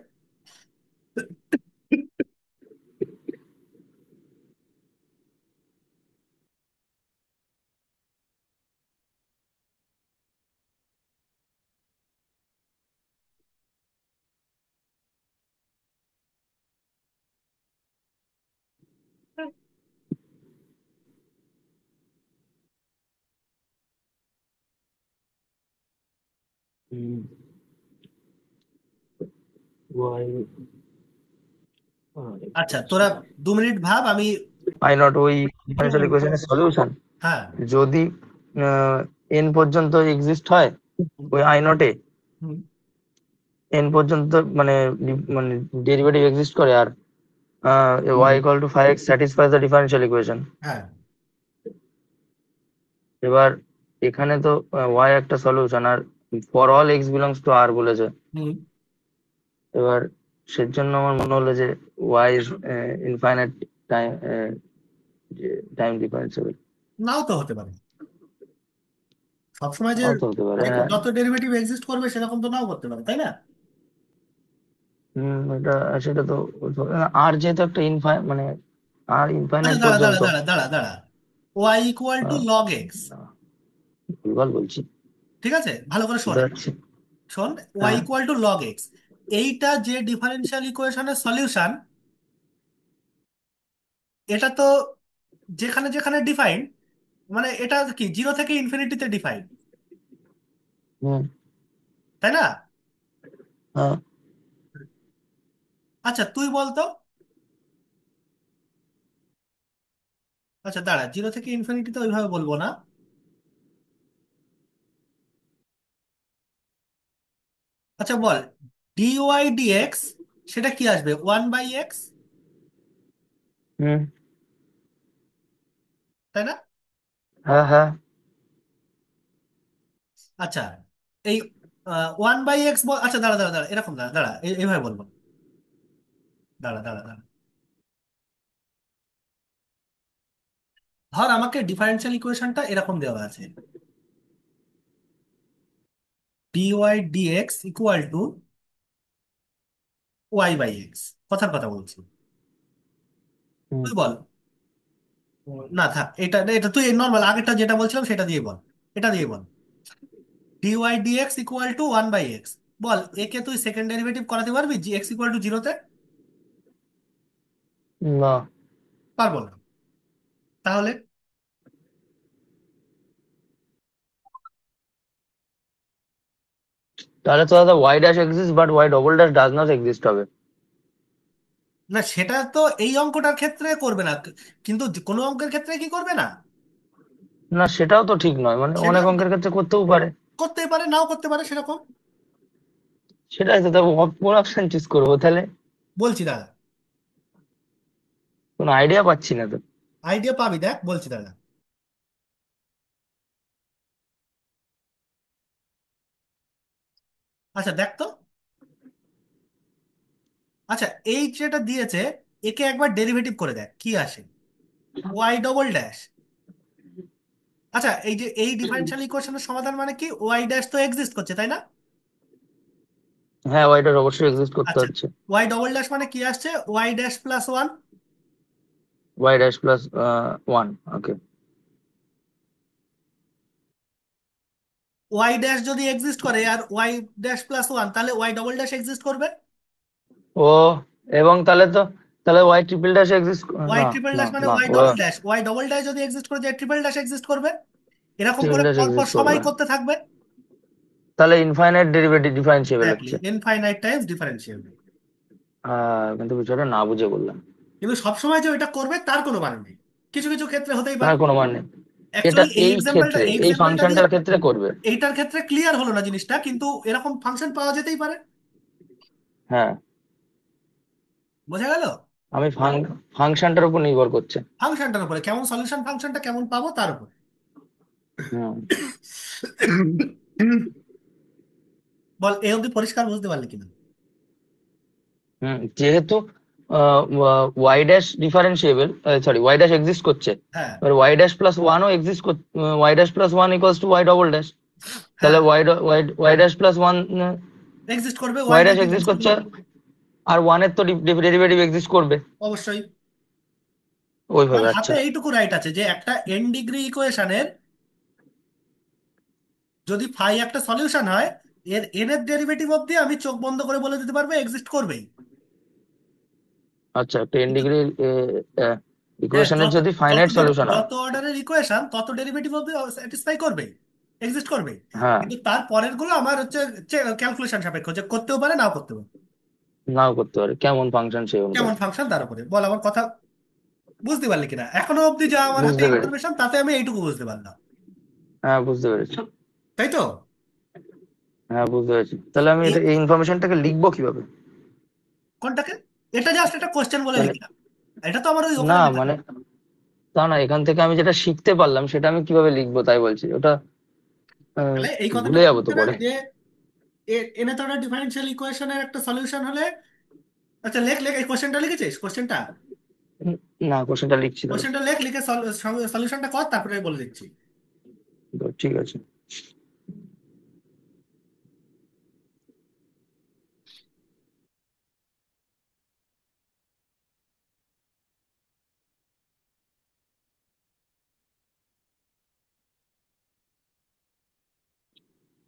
ওয়াই আচ্ছা, তোরা 2 মিনিট ভাব, আমি। আই নট ওই হুম, ডিফারেন্সিয়াল হুম, ইকুয়েশনের সলিউশন হ্যাঁ, যদি এন পর্যন্ত এক্সিস্ট হয় হুম, ওই আই নটে, হুম, এন পর্যন্ত মানে মানে ডেরিভেটিভ এক্সিস্ট করে, আর y equal to 5x satisfies the differential equation. হ্যাঁ, এবার এখানে তো ওয়াই একটা সলিউশন, আর for all x belongs to R বলেছে। হুম। এবার সেজন্য আমার মনে হলো যে y is infinite time, time differentiable. নাও তো হতে পারে সবসময় যে তাও তো হতে পারে, হ্যাঁ। যত ডেরিভেটিভ এক্সিস্ট করবে সেরকম তো নাও করতে পারে, তাই না? এটা সেটা তো আর যেহেতু একটা মানে আর আচ্ছা, ইনফাইনাইট দাঁড়া দাঁড়া পর্যন্ত। দাঁড়া দাঁড়া দাঁড়া। Y equal to ah, log x. না, ভুলভাল বলছি, ঠিক আছে, ভালো করে শোন। বুঝতে পারছি। শোন, ওয়াই হ্যাঁ। ইকুয়াল টু লগ এক্স, এইটা যে ডিফারেনশিয়াল ইকুয়েশনের সলিউশন, এটা তো যেখানে যেখানে ডিফাইন, মানে এটা কি 0 থেকে ইনফিনিটিতে ডিফাইন, হুম। তাই না? হ্যাঁ। আচ্ছা, তুই বলতো। আচ্ছা দাঁড়া, 0 থেকে ইনফিনিটিতে ওইভাবে বলবো না। আচ্ছা বল, ডিওয়াই ডিএক্স সেটা কি আসবে, 1/x, হুম। তাই না? হ্যাঁ, হ্যাঁ। আচ্ছা, এই 1/x আচ্ছা, দাঁড়া দাঁড়া দাঁড়া, এরকম দাঁড়া দাঁড়া, এইভাবে বলবো। দাঁড়া দাঁড়া দাঁড়া, ধর আমাকে ডিফারেন্সিয়াল ইকুয়েশনটা এরকম দেওয়া আছে, dy dx equal two y/x, কথার কথা বলছি। হুম। তুই বল। না থাক, এটা এটা তুই নর্মাল আগেরটা যেটা বলছিলাম সেটা দিয়ে বল, এটা দিয়ে বল। Dy dx equal to 1/x, বল একে তুই সেকেন্ড ডেরিভেটিভ করাতে পারবি জি এক্স ইকুয়াল টু 0-তে? না, পারবো না। তাহলে তাহলে তো দাদা y dash exist but y double dash does not exist হবে। না, সেটা তো এই অঙ্কটার ক্ষেত্রে করবে না, কিন্তু কোনো অঙ্কের ক্ষেত্রে কি করবে না? না, সেটাও তো ঠিক নয়, মানে সেটা অনেক অঙ্কের ক্ষেত্রে করতেও পারে। করতেই পারে, নাও করতে পারে সেরকম। সেটাই তো, তবে কোন অপশন চুজ করবো তাহলে? বলছি দাদা, কোনো আইডিয়া পাচ্ছি না তো। আইডিয়া পাবি, দেখ বলছি দাদা। আচ্ছা দেখ তো। আচ্ছা, এই যেটা দিয়েছে, একে একবার ডেরিভেটিভ করে দেখ কি আসে, y ডবল ড্যাশ। আচ্ছা, এই যে এই ডিফারেনশিয়াল ইকুয়েশনের সমাধান মানে কি, ওয়াই ড্যাশ তো এক্সিস্ট করছে, তাই না? হ্যাঁ, ওয়াই ড্যাশ অবশ্যই এক্সিস্ট করতে আচ্ছা, হচ্ছে। y ডবল ড্যাশ মানে কি আসছে, y dash plus 1। Y dash plus 1। Okay. Y dash যদি এক্সিস্ট করে আর y ড্যাশ প্লাস 1, তাহলে y ডবল ড্যাশ এক্সিস্ট করবে। ও, এবং তাহলে y triple dash exist. Y না, ট্রিপল না, ড্যাশ মানে না, ওয়াই ডবল ড্যাশ যদি এক্সিস্ট করে যায়, ট্রিপল ড্যাশ এক্সিস্ট করবে। এরকম ট্রিপল করে ড্যাশ পরপর এক্সিস্ট সবাই করবে। করতে থাকবে। তাহলে ইনফাইনাইট ডেরিভেটিভ ডিফারেন্সিয়েবল এক্স্যাক্টলি, হচ্ছে। Infinite times differentiable. কিন্তু বিষয়টা না বুঝে বললাম। কিন্তু সবসময় যে ওইটা করবে তার কোনো মানে নেই, কিছু কিছু ক্ষেত্রে হতেই পারে। তার কোনো মানে নেই। এটা অ্যাকচুয়ালি এই এই এক্সাম্পলটা ক্ষেত্রে, এই এই এক্সাম্পলটা দিয়ে ফাংশনটার ক্ষেত্রে করবে। এইটার ক্ষেত্রে ক্লিয়ার হলো না জিনিসটা, কিন্তু এরকম ফাংশন পাওয়া যেতেই পারে। হ্যাঁ। বোঝা গেল? আমি ফাংশনটার উপর নির্ভর করছে। ফাংশনটার উপরে কেমন সলিউশন, ফাংশনটা কেমন পাবো তার উপর। হুম। বল এ অবধি পরিষ্কার বুঝতে পারলি কিনা? হুম, যেহেতু y dash differentiable, sorry y dash exist করছে, হ্যাঁ, এবার ওয়াই ড্যাশ প্লাস ওয়ানও এক্সিস্ট করছে। Y dash plus one equals to y double dash. তাহলে হ্যাঁ, y dash plus one, exist করবে, y y dash dash exist exist করবে। করছে, আর ওয়ানের তো ডেরিভেটিভ এক্সিস্ট করবে। অবশ্যই। ওইভাবে, তার হাতে আচ্ছা। এইটুকু রাইট আছে যে একটা এন ডিগ্রি ইকুয়েশনের যদি ফাই একটা সলিউশন হয়, এর এন এর ডেরিভেটিভ অব্দি আমি চোখ বন্ধ করে বলে দিতে পারবো এক্সিস্ট করবেই। আচ্ছা, 10 ডিগ্রি হ্যাঁ, ইকুয়েশনের যত যদি যত ফাইনাইট সলিউশন হয়। যত অর্ডারের ইকুয়েশন তত ডেরিভেটিভ অব্দি স্যাটিসফাই করবে, এক্সিস্ট করবে। হ্যাঁ। কিন্তু তার পরের গুলো আমার হচ্ছে ক্যালকুলেশন সাপেক্ষ, যে করতেও পারে নাও করতে পারে। নাও করতে পারে, কেমন ফাংশন সেই কেমন অনুপাতে। ফাংশন তার উপরে। বল আমার কথা বুঝতে পারলি কিনা? এখনো অব্দি যা আমার হাতে বুঝতে পেরেছি। ইনফরমেশন তাতে আমি এইটুকু বুঝতে পারলাম। হ্যাঁ বুঝতে পেরেছি। তাই তো? হ্যাঁ বুঝতে পেরেছি, তাহলে আমি এই এটা এই ইনফরমেশনটাকে লিখবো কিভাবে? কোনটাকে? এটা জাস্ট একটা কোশ্চেন বলে মানে লিখলাম। এটা তো আমার ওই না ওখানে লেখা মানে নেই। তা না, এখান থেকে আমি যেটা শিখতে পারলাম সেটা আমি কিভাবে লিখবো তাই বলছি ওটা। আহ, তাহলে এই কথাটা ভুলে কি যাবো তো লিখতে পরে। হবে যে এনে তো একটা ডিফারেন্সিয়াল ইকুয়েশনের একটা সলিউশন হলে। আচ্ছা, লেখ লেখ, এই কোশ্চেনটা লিখেছিস কোশ্চেনটা? উম, না, কোশ্চেনটা লিখছি দাঁড়া। কোশ্চেনটা লেখ, লিখে সলিউশনটা কর, তারপরে আমি বলে দিচ্ছি। তো ঠিক আছে।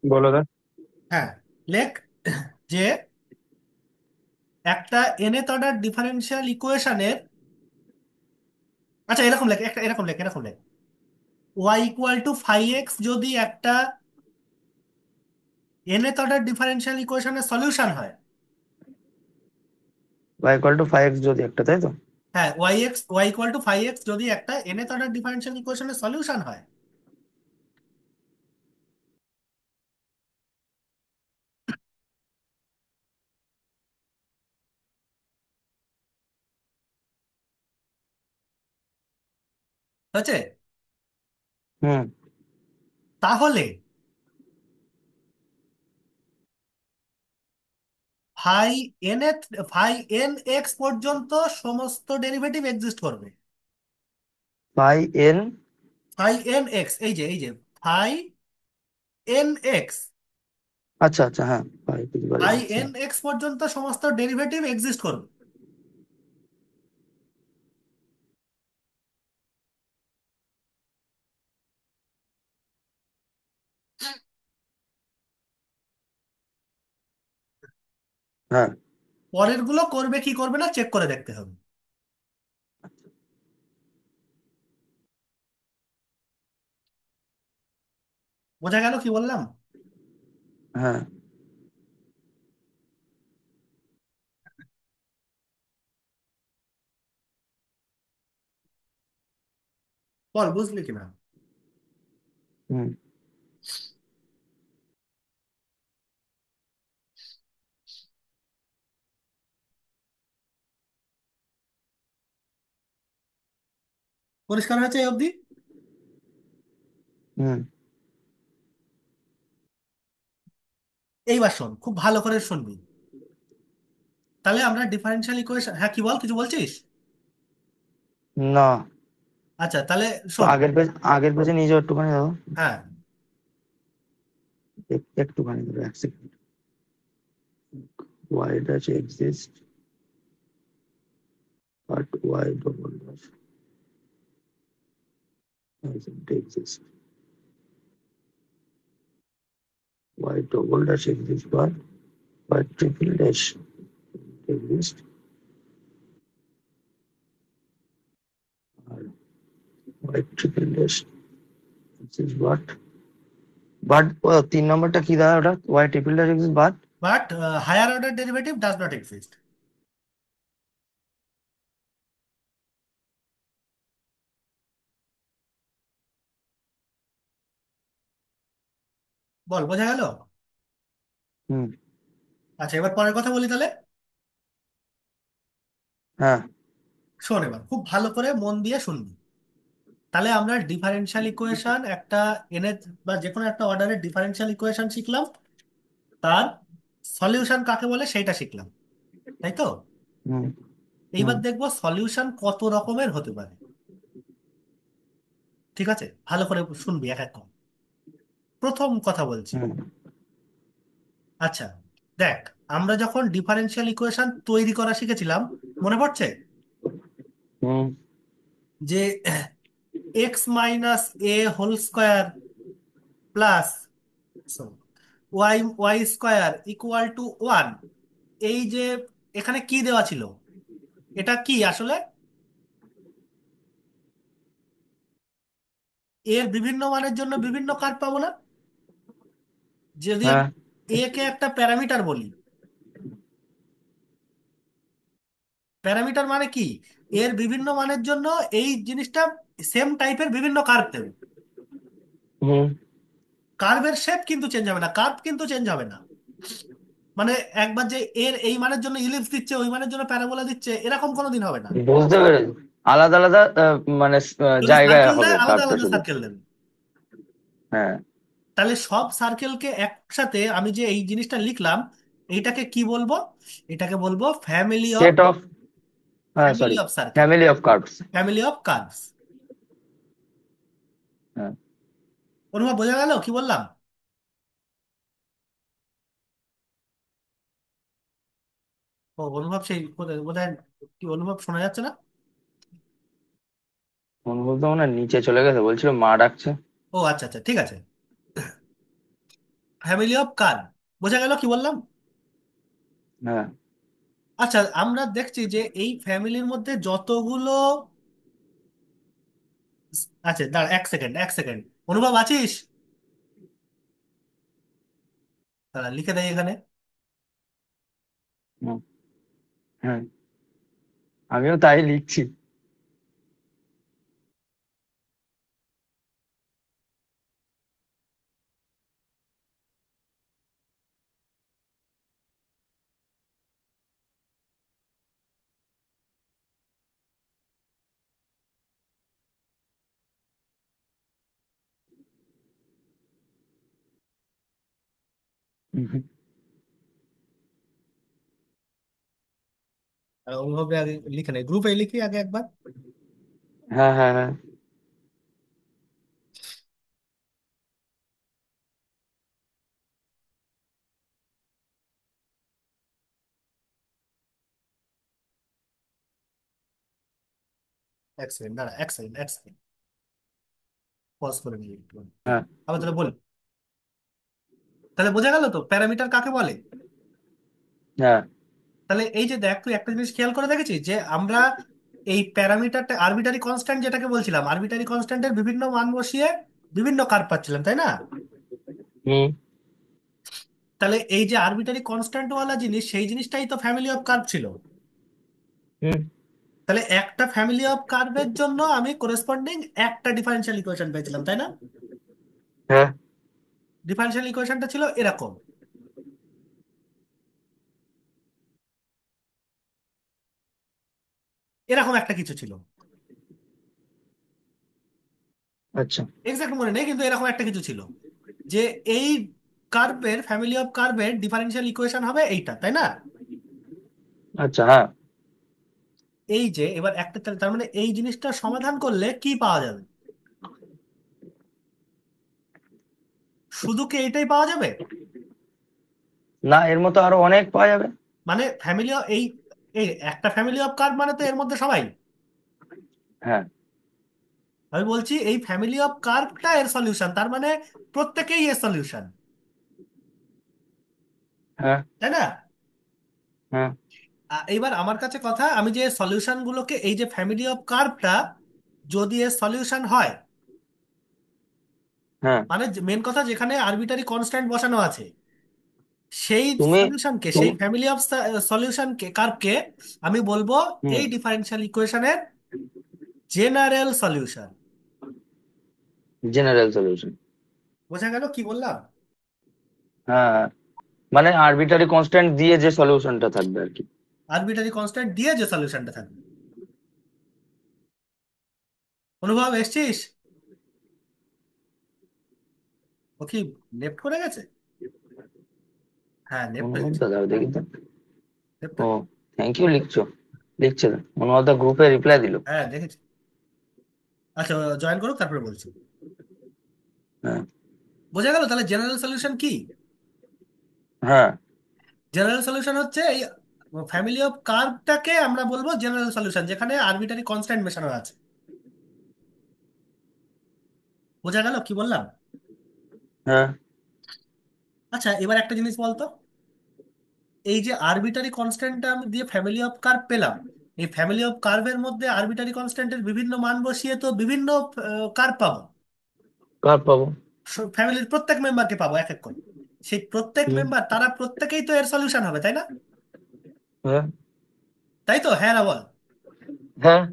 বলো দা। হ্যাঁ, লেখ যে একটা nth অর্ডার ডিফারেন্সিয়াল ইকুয়েশনের, আচ্ছা এরকম লেখ, একটা এরকম লেখ y = 5x যদি একটা nth অর্ডার ডিফারেন্সিয়াল ইকুয়েশনের সলিউশন হয়। y = 5x যদি একটা, তাই তো? হ্যাঁ, y = 5x যদি একটা nth অর্ডার ডিফারেন্সিয়াল ইকুয়েশনের সলিউশন হয়। হচ্ছে? হুম। তাহলে ফাই ফাই এন এক্স পর্যন্ত সমস্ত ডেরিভেটিভ এক্সিস্ট করবে। n। ফাই এন এক্স, এই যে ফাই এন এক্স, আচ্ছা আচ্ছা, হ্যাঁ, ফাই x, এন হ্যাঁ। এক্স পর্যন্ত সমস্ত ডেরিভেটিভ এক্সিস্ট করবে। হ্যাঁ। পরের গুলো করবে কি করবে না চেক করে দেখতে হবে। বোঝা গেল কি বললাম? হ্যাঁ। বল বুঝলি কিনা? হুম। পরিষ্কার হয়েছে এই অবধি? হুম। এইবার শোন, খুব ভালো করে শুনবি। তাহলে আমরা ডিফারেন্সিয়াল ইকুয়েশন, হ্যাঁ কি বল, কিছু বলছিস? না, আচ্ছা তাহলে তো শোন। আগের পেজে নিয়ে যাও একটুখানি দাও। হ্যাঁ, একটুখানি ধরো, 1 second. y' exist but y' doesn't exist. y' exist but y' exist আর y' exist but 3 নম্বরটা কি দাঁড়া ওটা, y' exist but। But higher order derivative does not exist. বল বোঝা গেল? হুম। আচ্ছা, এবার পরের কথা বলি তাহলে। হ্যাঁ। শোন, এবার খুব ভালো করে মন দিয়ে শুনবি। তাহলে আমরা ডিফারেনশিয়াল ইকুয়েশন একটা এনে বা যে কোনো একটা অর্ডারের ডিফারেনশিয়াল ইকুয়েশন শিখলাম, তার সলিউশন কাকে বলে সেইটা শিখলাম, তাই তো? হুম। হুম। এইবার দেখবো সলিউশন কত রকমের হতে পারে। ঠিক আছে, ভালো করে শুনবি এক এক করে। প্রথম কথা বলছি। হুম। আচ্ছা, দেখ, আমরা যখন ডিফারেনশিয়াল ইকুয়েশন তৈরি করা শিখেছিলাম, মনে পড়ছে হুম। যে x - a² y² = 1, এই যে এখানে কি দেওয়া ছিল, এটা কি আসলে? এর বিভিন্ন মানের জন্য বিভিন্ন কার্ভ পাবো না? যদি হ্যাঁ। এ কে একটা প্যারামিটার বলি, প্যারামিটার মানে কি? এর বিভিন্ন মানের জন্য এই জিনিসটা সেম টাইপের বিভিন্ন কার্ভ দেবে। হুম। কার্ভের শেপ কিন্তু চেঞ্জ হবে না, কার্ভ কিন্তু চেঞ্জ হবে না। মানে একবার যে এর এই মানের জন্য ইলিপস দিচ্ছে, ওই মানের জন্য প্যারাবোলা দিচ্ছে, এরকম কোনোদিন হবে না। বুঝতে পেরেছি। আলাদা আলাদা মানে যদি জায়গায় সার্কেল হবে দেয় আলাদা কার্ভটা আলাদা শুধু। সার্কেল দেবে। হ্যাঁ। তাহলে সব সার্কেলকে একসাথে আমি যে এই জিনিসটা লিখলাম, এইটাকে কি বলবো? এটাকে বলবো ফ্যামিলি অফ, সেট অফ, হ্যাঁ family sorry, of circle, family of curves. Family of curves. হ্যাঁ। অনুভব বোঝা গেল কি বললাম? ও অনুভব সেই বোধহয়, কি অনুভব শোনা যাচ্ছে না? অনুভব তো মনে হয় নিচে চলে গেছে, বলছিল মা ডাকছে। ও আচ্ছা আচ্ছা, ঠিক আছে। ফ্যামিলি অফ কার্ভ, বোঝা গেল কি বললাম? হ্যাঁ। আচ্ছা, আমরা দেখছি যে এই ফ্যামিলির মধ্যে যতগুলো, আচ্ছা দাঁড়া, এক সেকেন্ড এক সেকেন্ড। অনুভব আছিস? দাঁড়া, লিখে দেয় এখানে। হুম, হ্যাঁ, আমিও তাই লিখছি। হুম, আর অনুভবে আগে লিখে নেই, গ্রুপে লিখি আগে একবার। হ্যাঁ হ্যাঁ হ্যাঁ। এক সেকেন্ড, দাঁড়া এক সেকেন্ড এক সেকেন্ড, পজ করে নিই একটু। হ্যাঁ আবার তাহলে বল। তাহলে বোঝা গেল তো প্যারামিটার কাকে বলে? হ্যাঁ। তাহলে এই যে দেখ, তুই একটা জিনিস খেয়াল করে দেখেছিস যে আমরা এই প্যারামিটারটা আরবিটারি কনস্ট্যান্ট যেটাকে বলছিলাম, আরবিটারি কনস্ট্যান্টের বিভিন্ন মান বসিয়ে বিভিন্ন কার্ভ পাচ্ছিলাম, তাই না? হুম তাহলে এই যে আরবিটারি কনস্ট্যান্ট ওয়ালা জিনিস, সেই জিনিসটাই তো ফ্যামিলি অফ কার্ভ ছিল। হুম। তাহলে একটা ফ্যামিলি অফ কার্ভের জন্য আমি করেসপন্ডিং একটা ডিফারেনশিয়াল ইকুয়েশন পেয়েছিলাম, তাই না? হ্যাঁ। ডিফারেনশিয়াল ইকুয়েশনটা ছিল এরকম, এরকম একটা কিছু ছিল। আচ্ছা এক্সাক্ট মনে নেই, কিন্তু এরকম একটা কিছু ছিল যে এই কার্ভের, ফ্যামিলি অফ কার্ভের ডিফারেনশিয়াল ইকুয়েশন হবে এইটা, তাই না? আচ্ছা। হ্যাঁ। এই যে এবার একটা, তার মানে এই জিনিসটা সমাধান করলে কি পাওয়া যাবে? শুধু কি এইটাই পাওয়া যাবে? না, এর মতো আরো অনেক পাওয়া যাবে। মানে ফ্যামিলি, এই এই একটা ফ্যামিলি অফ কার্ভ মানে তো এর মধ্যে সবাই। হ্যাঁ আমি বলছি এই ফ্যামিলি অফ কার্ভটা এর সলিউশন, তার মানে প্রত্যেকেই এর সলিউশন, হ্যাঁ তাই না? হ্যাঁ এইবার আমার কাছে কথা, আমি যে সলিউশন গুলোকে, এই যে ফ্যামিলি অফ কার্ভটা যদি এর সলিউশন হয়, হ্যাঁ। মানে মেন কথা যেখানে আরবিটারি কনস্ট্যান্ট বসানো আছে, সেই তুমি সলিউশনকে, তুমি সেই ফ্যামিলি অফ সলিউশনকে, কার্ভকে আমি বলবো হুম, এই ডিফারেনশিয়াল ইকুয়েশনের জেনারেল সলিউশন। General solution. বোঝা গেল কি বললাম? হ্যাঁ হ্যাঁ। মানে আরবিটারি কনস্ট্যান্ট দিয়ে যে সলিউশনটা থাকবে আর কি। আরবিটারি কনস্ট্যান্ট দিয়ে যে সলিউশনটা থাকবে। অনুভব এসছিস? ও কি লেফট করে গেছে? হ্যাঁ লেফট হয়ে অনুবাদ গেছে, দাদা দেখি তো। লেফট ও, হয়ে। থ্যাংক ইউ লিখছো, লিখছে না অনুবাদ দা, গ্রুপে রিপ্লাই দিল। হ্যাঁ দেখেছি। আচ্ছা, জয়েন করুক তারপরে বলছি। হ্যাঁ বোঝা গেল তাহলে জেনারেল সলিউশন কি? হ্যাঁ জেনারেল সলিউশন হচ্ছে এই ফ্যামিলি অফ কার্ভটাকে আমরা বলবো জেনারেল সলিউশন, যেখানে আরবিটারি কনস্ট্যান্ট মেশানো আছে। বোঝা গেল কি বললাম? হ্যাঁ আচ্ছা, এবার একটা জিনিস বলতো, এই যে আরবিটারি কনস্ট্যান্টটা আমি দিয়ে ফ্যামিলি অফ কার্ভ পেলাম, এই ফ্যামিলি অফ কার্ভের মধ্যে আরবিটারি কনস্ট্যান্টের বিভিন্ন মান বসিয়ে তো বিভিন্ন কার্ভ পাবো। কার পাবো। ফ্যামিলির প্রত্যেক মেম্বারকে পাবো এক এক করে। সেই প্রত্যেক হুম। মেম্বার, তারা প্রত্যেকেই তো এর সলিউশন হবে, তাই না? হ্যাঁ তাই তো, হ্যাঁ না বল। হ্যাঁ।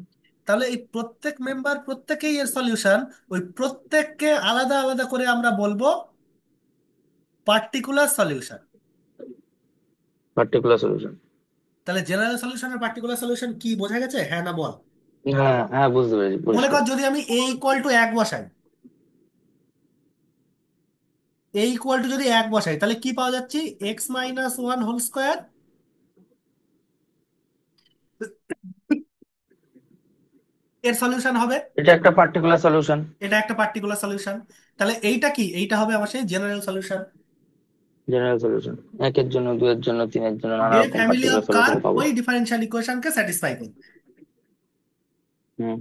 তাহলে এই প্রত্যেক মেম্বার প্রত্যেকেই এর সলিউশন, ওই প্রত্যেককে আলাদা আলাদা করে আমরা বলবো পার্টিকুলার সলিউশন। Particular solution. তাহলে জেনারেল সলিউশন আর পার্টিকুলার সলিউশন কি বোঝা গেছে, হ্যাঁ না বল। হ্যাঁ হ্যাঁ, বুঝতে পেরেছি মনে পরিষ্কার। কর যদি আমি a = 1 বসাই, a = যদি 1 বসাই, তাহলে কি পাওয়া যাচ্ছে, x - 1 হোল স্কোয়ার। এর সলিউশন হবে। এটা একটা পার্টিকুলার সলিউশন। এটা একটা পার্টিকুলার সলিউশন। তাহলে এইটা কি, এইটা হবে আমার সেই জেনারেল সলিউশন। জেনারেল সলিউশন, একের জন্য, দুয়ের জন্য, তিনের জন্য নানা যে রকম family of particular solution curve পাবো। ওই ডিফারেনশিয়াল ইকুয়েশনকে স্যাটিসফাই করবে। হুম।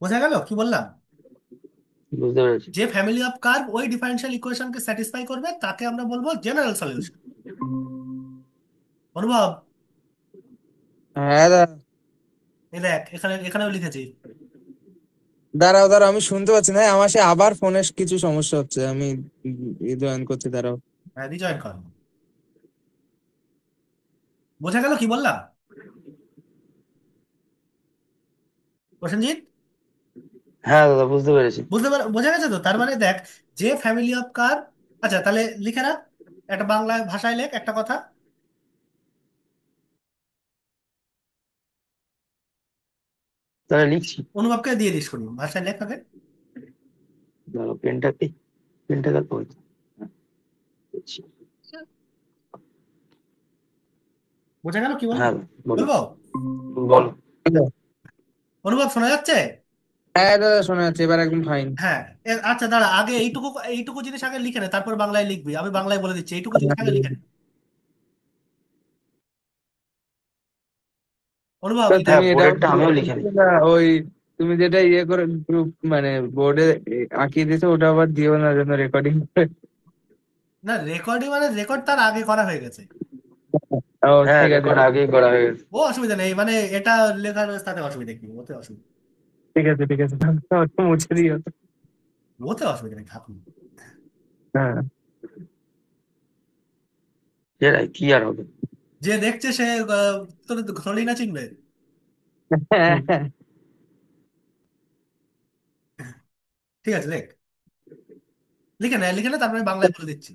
বোঝা গেল কি বললাম। বুঝতে পেরেছি। যে ফ্যামিলি অফ কার্ভ ওই ডিফারেনশিয়াল ইকুয়েশনকে স্যাটিসফাই করবে তাকে আমরা বলবো জেনারেল সলিউশন। অনুভব, হ্যাঁ দাদা। এই দেখ এখানে, এখানেও লিখেছি। দাঁড়াও দাঁড়াও, আমি শুনতে পাচ্ছি না, আমার সে আবার ফোনে কিছু সমস্যা হচ্ছে, আমি জয়েন করছি, দাঁড়াও। হ্যাঁ, রিজয়েন কর। বোঝা গেল কি বললাম প্রসেনজিৎ? হ্যাঁ দাদা, বুঝতে পেরেছি। বোঝা গেছে তো, তার মানে দেখ, যে ফ্যামিলি অফ কার্ভ, আচ্ছা তাহলে লিখে রাখ, একটা বাংলা ভাষায় লেখ একটা কথা। তাহলে লিখছি। অনুভবকে দিয়ে দিস শুনি, ভাষায় লেখ আগে। ধরো পেনটাকে, পেনটা কাটবো হয়তো। হ্যাঁ, লিখছি। বোঝা গেল কি বললাম, হ্যাঁ বলো। বলবো? বলো। অনুভব শোনা যাচ্ছে? হ্যাঁ দাদা, শোনা যাচ্ছে এবার একদম ফাইন। হ্যাঁ। আচ্ছা দাঁড়া, আগে এইটুকু এইটুকু জিনিস আগে লিখে নে, তারপর বাংলায় লিখবি, আমি বাংলায় বলে দিচ্ছি, এইটুকু জিনিস আগে লিখে নে। অনুভব তো এই দেখ। তুমি হ্যাঁ, এটা পরেরটা আমিও লিখে নিই। না, ওই তুমি যেটা ইয়ে করে গ্রুপ মানে বোর্ডে আঁকিয়ে দিয়েছো, ওটা আবার দিও না যেন রেকর্ডিং করে। না রেকর্ডিং মানে রেকর্ড তার আগে করা হয়ে গেছে। ও হ্যাঁ, ঠিক আছে, রেকর্ড আগেই করা হয়ে গেছে। ও অসুবিধা নেই, মানে এটা লেখার তাতে অসুবিধা কি, ওতে অসুবিধা, ঠিক আছে, ঠিক আছে, ওটা মুছে দিও। ওতে অসুবিধা নেই, থাকুন। হ্যাঁ। সেটাই, কি আর হবে। যে দেখছে সে তোর ধরলি না চিনবে। হুম। ঠিক আছে দেখ, লিখে নে লিখে নে, তারপরে আমি বাংলায় বলে দিচ্ছি।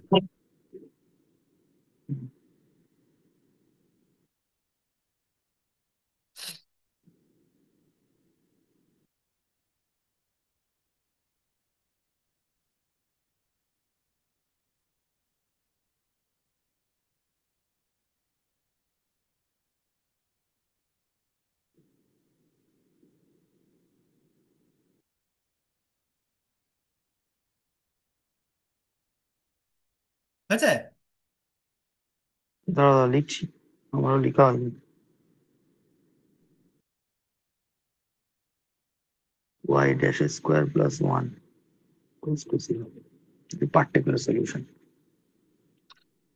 ঠিক আছে। দাঁড়া দাঁড়া, লিখছি। আমারও লেখা হয়নি। y' square plus 1 equals to 0, particular solution.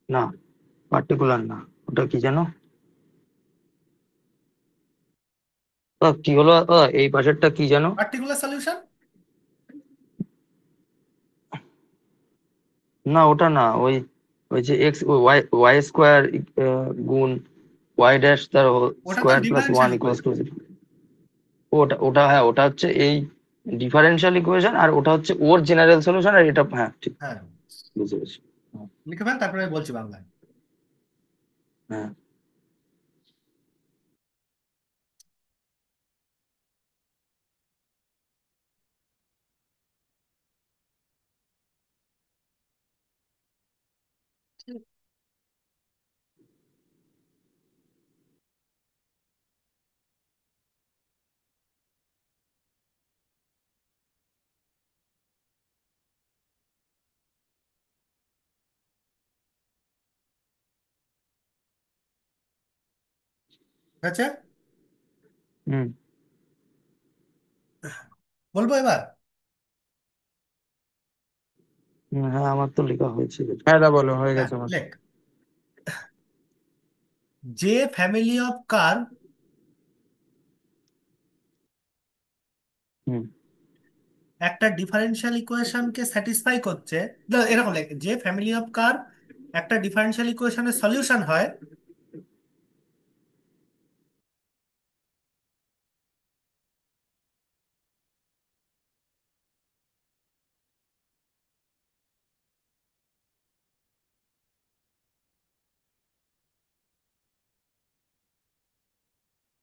না, পার্টিকুলার না, ওটা কি জানো? কি হলো, এই পাশেরটা কি জানো? Particular solution. না ওটা না, ওই, ওই যে এক্স ওয়াই, ওয়াই স্কোয়ার গুণ y' তার ওটা তো square plus 1 differential equals to equation. 0। ওটা ওটা হ্যাঁ, ওটা হচ্ছে এই ডিফারেনশিয়াল ইকুয়েশন, আর ওটা হচ্ছে ওর জেনারেল সলিউশন, আর এটা হ্যাঁ ঠিক। হ্যাঁ, বুঝতে পেরেছি। লিখে ফেল, তারপরে আমি বলছি বাংলায়। হ্যাঁ। ঠিক আছে, হুম। বলবো এবার। হ্যাঁ, আমার তো লেখা হয়েছে যেটা। হ্যাঁ দাদা, বলো, হয়ে হ্যাঁ গেছে আমার। লেখ, যে ফ্যামিলি অফ কার্ভ হুম। একটা ডিফারেনশিয়াল ইকুয়েশনকে স্যাটিসফাই করছে, এরকম লেখ, যে ফ্যামিলি অফ কার্ভ একটা ডিফারেনশিয়াল ইকুয়েশনের সলিউশন হয়,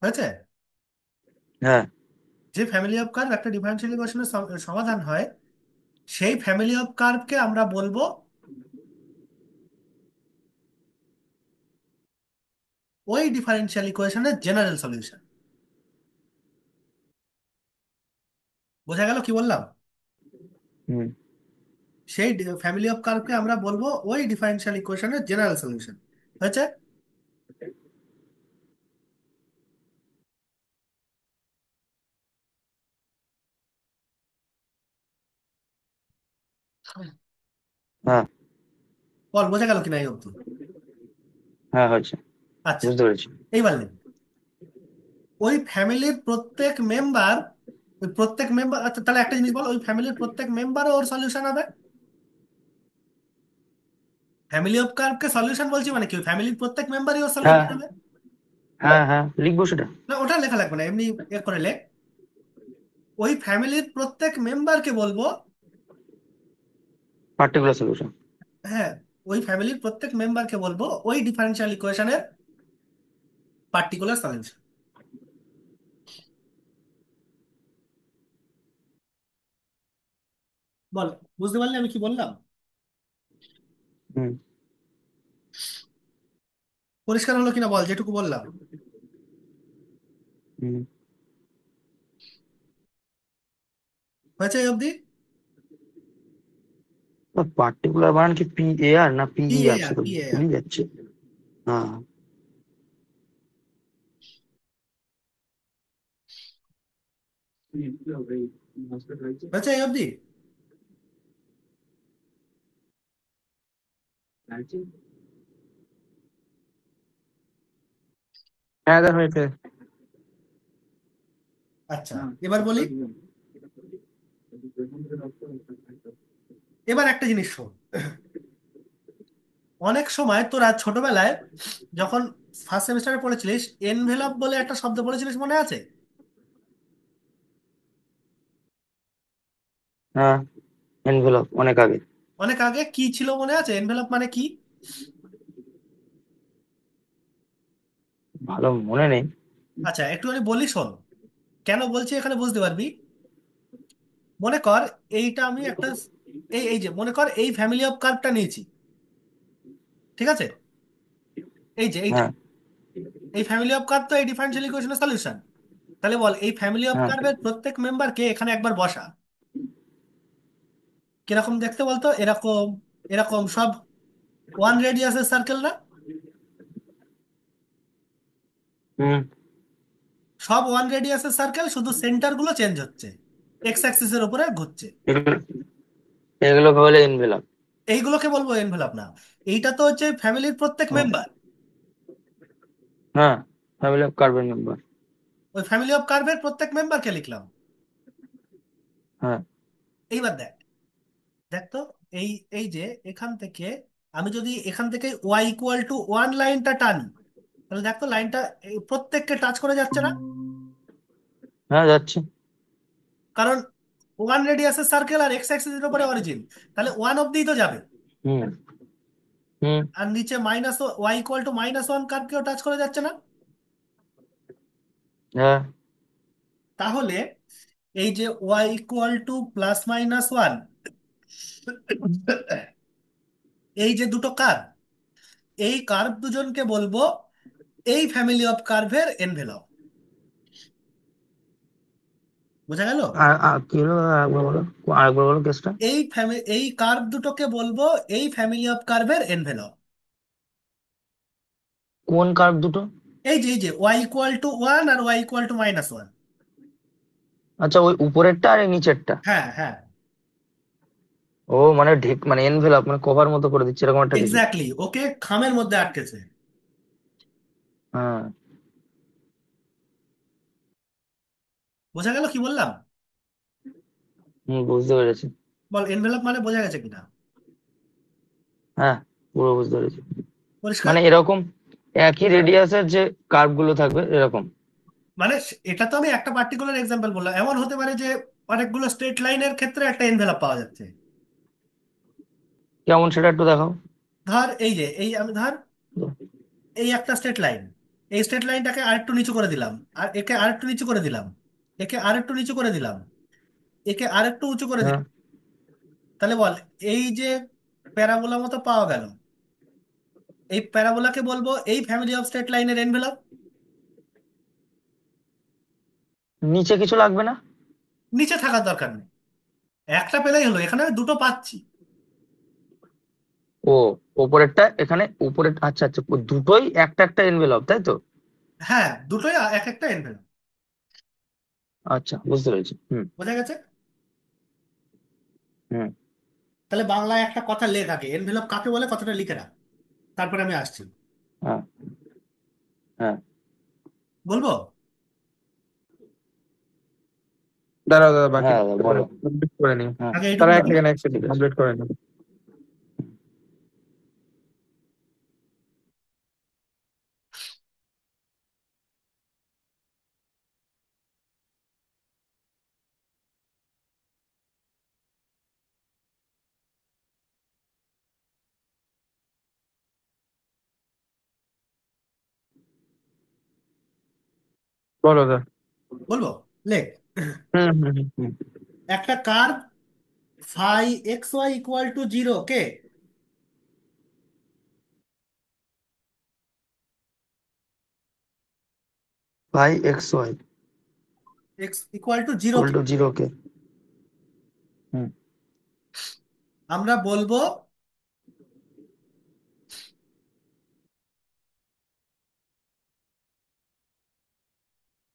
হয়েছে? হ্যাঁ। যে ফ্যামিলি অফ কার্ভ একটা ডিফারেনশিয়াল ইকুয়েশনের সমাধান হয়, সেই ফ্যামিলি অফ কার্ভকে আমরা বলবো ওই ডিফারেনশিয়াল ইকুয়েশনের জেনারেল সলিউশন। বোঝা গেল কি বললাম? হুম। সেই ফ্যামিলি অফ কার্ভকে আমরা বলবো ওই ডিফারেনশিয়াল ইকুয়েশনের জেনারেল সলিউশন। হয়েছে? হ্যাঁ। বল বোঝা গেল কিনা এই অবধি? হ্যাঁ হয়েছে। আচ্ছা, বুঝতে পেরেছি। এইবার নেই, ওই ফ্যামিলির প্রত্যেক মেম্বার, ওই প্রত্যেক মেম্বার, আচ্ছা তাহলে একটা জিনিস বল, ওই ফ্যামিলির প্রত্যেক মেম্বারও ওর সলিউশন হবে? ফ্যামিলি অফ কার্ভকে সলিউশন বলছি মানে কি, ওই ফ্যামিলির প্রত্যেক মেম্বারই ওর হ্যাঁ সলিউশন হবে? হ্যাঁ হ্যাঁ, লিখবো সেটা। না ওটা লেখা লাগবে না, এমনি এ করে লেখ, ওই ফ্যামিলির প্রত্যেক মেম্বারকে বলবো, পার্টিকুলার সলিউশন। হ্যাঁ, ওই ফ্যামিলির প্রত্যেক মেম্বারকে বলবো ওই ডিফারেনশিয়াল ইকুয়েশনের পার্টিকুলার সলিউশন। বল, বুঝতে পারলি আমি কি বললাম? হুম। পরিষ্কার হলো কিনা বল যেটুকু বললাম? হুম। হয়েছে এই অবধি? পার্টিকুলার বানান কি পি এ আর না পি পি ই এ আর, আর, সেটা পি এ আর। ভুলে যাচ্ছে। হ্যাঁ। হয়েছে এই অবধি? হ্যাঁ দাদা হয়েছে। আচ্ছা, এবার বলি, এবার একটা জিনিস শোন, অনেক সময় তোরা ছোটবেলায় যখন ফার্স্ট সেমিস্টারে পড়েছিলিস, এনভেলপ বলে একটা শব্দ পড়েছিলিস, মনে আছে? হ্যাঁ, এনভেলপ অনেক আগে। অনেক আগে কি ছিল মনে আছে? এনভেলপ মানে কি? ভালো মনে নেই। আচ্ছা একটুখানি বলি শোন, কেন বলছি এখানে বুঝতে পারবি। মনে কর এইটা আমি একটা, এই এই যে মনে কর এই ফ্যামিলি অফ কার্ভটা নিয়েছি, ঠিক আছে? এই যে হ্যাঁ এই ফ্যামিলি অফ কার্ভ তো এই ডিফারেনশিয়াল ইকুয়েশনের সলিউশন। তাহলে বল এই ফ্যামিলি অফ হ্যাঁ। কার্ভের প্রত্যেক মেম্বারকে এখানে একবার বসা, কিরকম দেখতে বলতো? এরকম, এরকম সব ওয়ান রেডিয়াসের সার্কেল না? হুম। সব ওয়ান রেডিয়াসের সার্কেল, শুধু সেন্টার গুলো চেঞ্জ হচ্ছে, এক্স অ্যাক্সিসের উপরে ঘুরছে। এগুলো এগুলোকে বলে এনভেলপ। এইগুলোকে বলবো এনভেলপ না? এইটা তো হচ্ছে ফ্যামিলির প্রত্যেক মেম্বার, হ্যাঁ, ফ্যামিলি অফ কার্বন মেম্বার। ওই ফ্যামিলি অফ কার্ভের প্রত্যেক মেম্বারকে লিখলাম। হ্যাঁ। এইবার দেখ, দেখ তো, এই এই যে এখান থেকে আমি যদি এখান থেকে ওয়াই ইকুয়াল টু ওয়ান লাইনটা টানি, তাহলে দেখ তো লাইনটা প্রত্যেককে টাচ করে যাচ্ছে না? হ্যাঁ যাচ্ছে। কারণ ওয়ান রেডিয়াসের সার্কেল আর এক্স অ্যাক্সিসের উপরে অরিজিন, তাহলে ওয়ান অব্দিই তো যাবে। হুম। হুম। আর নিচে minus y equal to minus one কার্ভকেও টাচ করে যাচ্ছে না? হ্যাঁ। তাহলে এই যে y equal to plus minus one, এই যে দুটো কার্ভ, এই কার্ভ দুজনকে বলবো এই ফ্যামিলি অফ কার্ভের এনভেলপ। বোঝা গেল? কি হলো আরেকবার বলো, আরেকবার বলো কেসটা। এই কার্ভ দুটোকে বলবো এই ফ্যামিলি অফ কার্ভের এনভেলপ। কোন কার্ভ দুটো? এই যে ওয়াই ইকুয়াল টু ওয়ান আর y equal to minus one. আচ্ছা, ওই উপরেরটা আর এই নিচেরটা। হ্যাঁ হ্যাঁ, ও মানে ঢেক মানে এনভেলপ মানে কভার মতো করে দিচ্ছে এরকম একটা কিছু। এক্স্যাক্টলি, ওকে খামের মধ্যে আটকেছে। হ্যাঁ। বোঝা গেল কি বললাম? হুম, বুঝতে পেরেছি। বল এনভেলপ মানে বোঝা গেছে কিনা? হ্যাঁ, পুরো বুঝতে পেরেছি। পরিষ্কার? মানে এরকম একই রেডিয়াসের যে কার্ভ গুলো থাকবে এরকম। মানে এটা তো আমি একটা পার্টিকুলার এক্সাম্পল বললাম, এমন হতে পারে যে অনেকগুলো স্ট্রেট লাইনের ক্ষেত্রে একটা এনভেলপ পাওয়া যাচ্ছে। কেমন সেটা একটু দেখাও। ধর এই যে এই আমি ধর এই একটা স্ট্রেট লাইন, এই স্ট্রেট লাইনটাকে আরেকটু নিচু করে দিলাম, আর একে আরেকটু নিচু করে দিলাম, একে আরেকটু নিচু করে দিলাম, একে আরেকটু উঁচু করে হ্যাঁ, দিলাম। তাহলে বল, এই যে প্যারাবোলা মতো পাওয়া গেল, এই প্যারাবোলাকে বলবো এই ফ্যামিলি অফ স্ট্রেট লাইনের এনভেলপ। নিচে কিছু লাগবে না? নিচে থাকার দরকার নেই, একটা পেলেই হলো, এখানে আমি দুটো পাচ্ছি। ও, ওপরেরটা এখানে উপরে, আচ্ছা আচ্ছা, দুটোই একটা একটা এনভেলপ, তাই তো? হ্যাঁ, দুটোই এক একটা এনভেলপ। আচ্ছা, বুঝতে পেরেছি। হুম। বোঝা গেছে? হুম। তাহলে বাংলায় একটা কথা লেখ আগে, এনভেলপ কাকে বলে কথাটা লিখে রাখ, তারপরে আমি আসছি। হ্যাঁ। হ্যাঁ। বলবো? দাঁড়াও দাদা, বাকি হ্যাঁ দাদা, বলো। কমপ্লিট করে নিও। হ্যাঁ, আগে এইটুকু তারা এক বলো। সেকেন্ড, এক সেকেন্ড ঠিক আছে। কমপ্লিট করে নিও। বলো দাদা। বলবো, লেখ। হুম হুম হুম হুম। একটা curve phi x Y equal to zero কে, ভাই x y x equal to zero equal কে টু জিরো কে। হুম। আমরা বলবো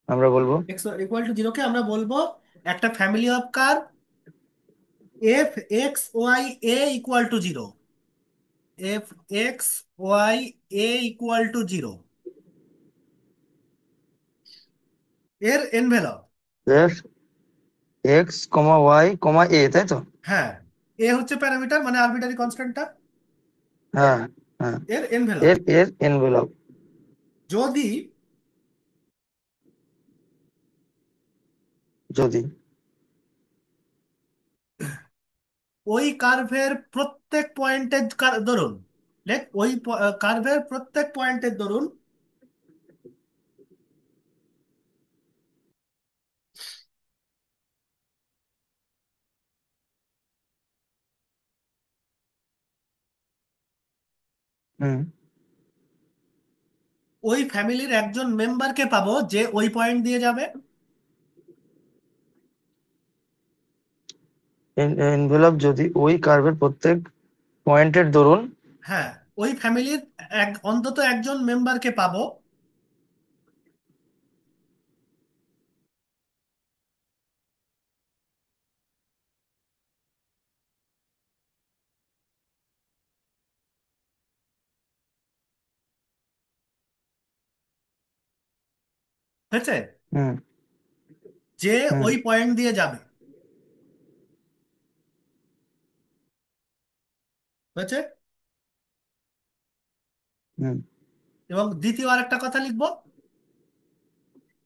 আমরা বলবো এক্স ইকুয়াল টু জিরো কে আমরা বলবো একটা family of curve f x y a equal to zero, f x y a equal to zero এর envelope. F x comma y comma a, তাই তো? হ্যাঁ, এ হচ্ছে প্যারামিটার মানে আরবিটারি কনস্ট্যান্টটা, হ্যাঁ। হ্যাঁ। এর এনভেলপ। এর এনভেলপ যদি যদি ওই কার্ভের প্রত্যেক পয়েন্টের ধরুন, দেখ ওই কার্ভের প্রত্যেক পয়েন্টের ধরুন হুম, ওই ফ্যামিলির একজন মেম্বারকে পাবো যে ওই পয়েন্ট দিয়ে যাবে। এনভেলপ যদি ওই কার্ভের প্রত্যেক পয়েন্টের দরুন। হ্যাঁ, ওই ফ্যামিলির অন্তত একজন মেম্বারকে পাবো। হয়েছে? হুম। যে হুম। ওই পয়েন্ট দিয়ে যাবে। হয়েছে? হুম। এবং দ্বিতীয় আরেকটা কথা লিখবো।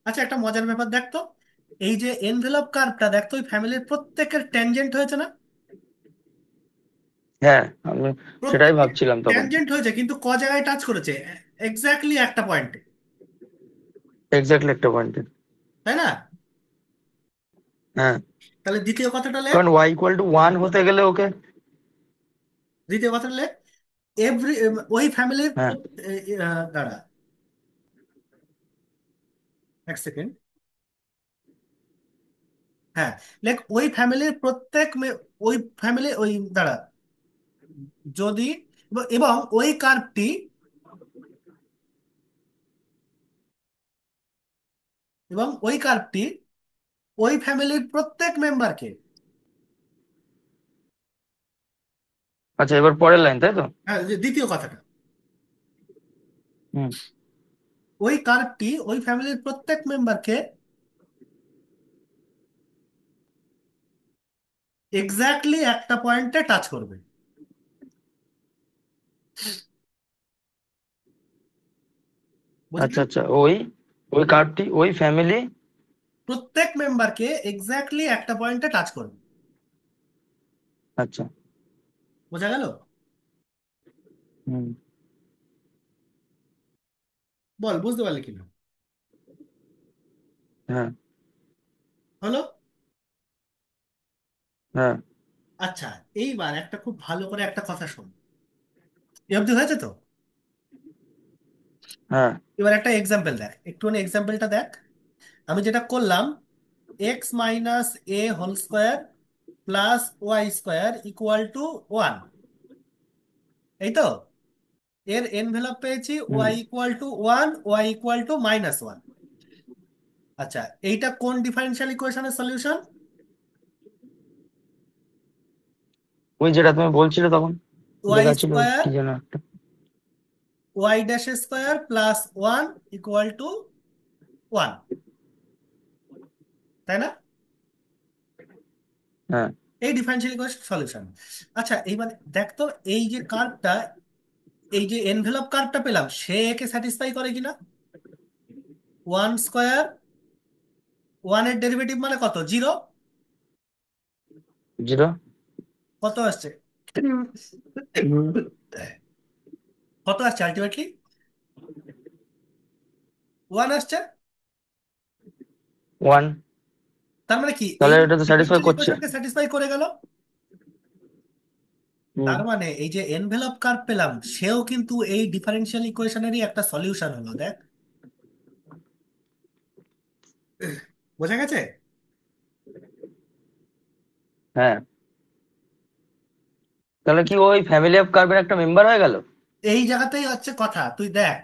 আচ্ছা, একটা মজার ব্যাপার দেখতো, এই যে এনভেলপ কার্ভটা দেখতো ওই ফ্যামিলির প্রত্যেকের ট্যানজেন্ট হয়েছে না? হ্যাঁ, আমি সেটাই প্রত্যেকের ভাবছিলাম তখন। ট্যানজেন্ট হয়েছে, কিন্তু ক জায়গায় টাচ করেছে? এক্স্যাক্টলি একটা পয়েন্টে। এক্স্যাক্টলি একটা পয়েন্টে। তাই না? হ্যাঁ, তাহলে দ্বিতীয় কথাটা লেখ। কারণ ওয়াই ইকুয়াল টু ওয়ান হতে গেলে ওকে। দ্বিতীয় কথাটা লেখ, এভরি ওই ফ্যামিলির হ্যাঁ। দাঁড়া এক সেকেন্ড। হ্যাঁ, লেখ ওই ফ্যামিলির প্রত্যেক ওই ফ্যামিলি ওই দাঁড়া, যদি এবং ওই কার্ভটি, এবং ওই কার্ভটি ওই ফ্যামিলির প্রত্যেক মেম্বারকে, আচ্ছা, এবার পরের লাইন, তাই তো? হ্যাঁ যে দ্বিতীয় কথাটা, হুম। ওই কার্ভটি ওই ফ্যামিলির প্রত্যেক মেম্বারকে এক্স্যাক্টলি একটা পয়েন্টে টাচ করবে। বুঝলি? আচ্ছা আচ্ছা, ওই ওই কার্ভটি ওই ফ্যামিলি। প্রত্যেক মেম্বারকে এক্স্যাক্টলি একটা পয়েন্টে টাচ করবে। আচ্ছা। বোঝা গেল? হুম। বল, বুঝতে পারলি কিনা? হ্যাঁ। হলো? হ্যাঁ। আচ্ছা, এইবার একটা খুব ভালো করে একটা কথা শোন। এ অবধি হয়েছে তো? হ্যাঁ। এবার একটা এক্সাম্পল দেখ, একটুখানি এক্সাম্পলটা দেখ। আমি যেটা করলাম, x minus a whole square plus y square equal to 1, এই তো? এর এনভেলপ পেয়েছি হুম। Y equal to 1, y equal to -1। আচ্ছা, এইটা কোন ডিফারেনশিয়াল ইকুয়েশনের সলিউশন? ওই যেটা তুমি বলছিলে তখন ওয়াই লেখা ছিল স্কোয়ার কি যেন একটা। Y dash square plus 1 equal to 1, তাই না? হ্যাঁ। এই ডিফারেনশিয়াল ইকুয়েশন সলিউশন। আচ্ছা, এইবার দেখ তো, এই যে কার্ভটা, এই যে এনভেলপ কার্ভটা পেলাম, সে একে স্যাটিসফাই করে কিনা? 1 স্কোয়ার, 1 এর ডেরিভেটিভ মানে কত? 0। 0। কত আসছে? কত আসছে আলটিমেটলি? 1 আসছে। 1। তার মানে কি তাহলে এই এটা তো স্যাটিসফাই ডিফারেনশিয়াল করছে। ইকুয়েশনকে স্যাটিসফাই করে গেল। হুম। তার মানে এই যে এনভেলপ কার্ভ পেলাম, সেও কিন্তু এই ডিফারেনশিয়াল ইকুয়েশনেরই একটা সলিউশন হলো, দেখ। বোঝা গেছে? হ্যাঁ। তাহলে কি ওই ফ্যামিলি অফ কার্ভের একটা মেম্বার হয়ে গেল? এই জায়গাতেই হচ্ছে কথা, তুই দেখ।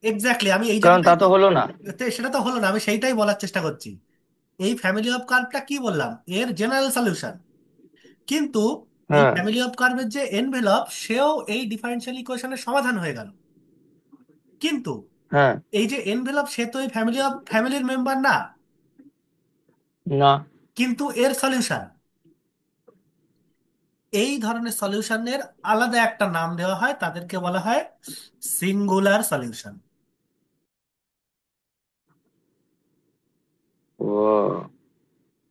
এক্স্যাক্টলি, আমি এই কারণ তা জায়গাটাই তো হলো না। সেটা তো হলো না, আমি সেইটাই বলার চেষ্টা করছি। এই ফ্যামিলি অফ কার্ভটা কি বললাম, এর জেনারেল সলিউশন। কিন্তু এই হ্যাঁ। ফ্যামিলি অফ কার্ভের যে এনভেলপ, সেও এই ডিফারেনশিয়াল ইকুয়েশনের সমাধান হয়ে গেল। কিন্তু হ্যাঁ। এই যে এনভেলপ, সে তো এই ফ্যামিলির মেম্বার না, না। কিন্তু এর সলিউশন। এই ধরনের সলিউশনের আলাদা একটা নাম দেওয়া হয়, তাদেরকে বলা হয় সিঙ্গুলার সলিউশন। ও,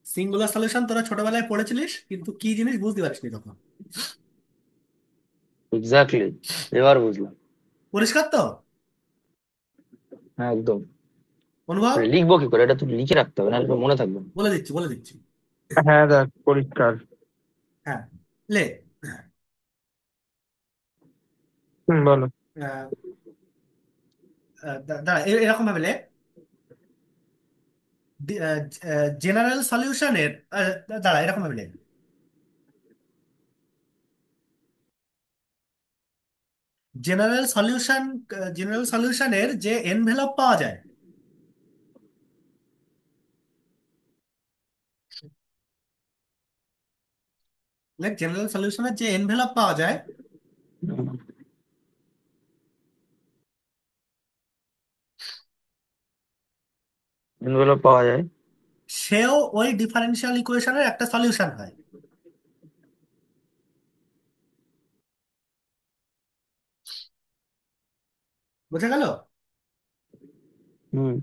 সিঙ্গুলার সলিউশন তোরা ছোটবেলায় পড়েছিলিস, কিন্তু কি জিনিস বুঝতে পারছিস তখন। এক্স্যাক্টলি, এবার বুঝলাম। পরিষ্কার তো? হ্যাঁ, একদম। অনুভব? লিখবো কি করে? এটা তো লিখে রাখতে হবে, নাহলে তো মনে থাকবে না। বলে দিচ্ছি, বলে দিচ্ছি। হ্যাঁ দেখ পরিষ্কার। হ্যাঁ, লে। বলো। আহ, দাঁড়া, এরকম ভাবে লে। জেনারেল সলিউশনের, দাঁড়া, এরকম ভাবে লে। জেনারেল সলিউশন, জেনারেল সলিউশনের যে এনভেলপ পাওয়া যায়, জেনারেল সলিউশনের যে এনভেলপ পাওয়া যায়, এনভেলপ পাওয়া যায়। সেও ওই ডিফারেনশিয়াল ইকুয়েশনের একটা সলিউশন হয়। বুঝা গেল? হুম।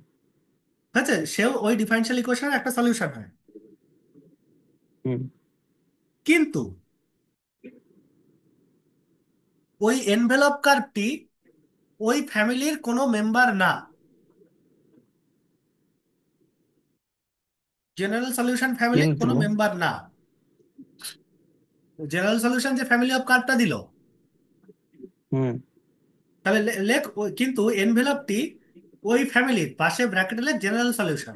হয়েছে, সেও ওই ডিফারেনশিয়াল ইকুয়েশনের একটা সলিউশন হয়। হুম। কিন্তু ওই এনভেলপ কার্ভটি ওই ফ্যামিলির কোনো মেম্বার না। জেনারেল সলিউশন ফ্যামিলির কিন্তু। কোনো মেম্বার না। জেনারেল সলিউশন যে ফ্যামিলি অফ কার্ভটা দিল, হুম। তাহলে লেখ কিন্তু এনভেলপটি ওই ফ্যামিলির পাশে ব্র্যাকেটে লেখ জেনারেল সলিউশন,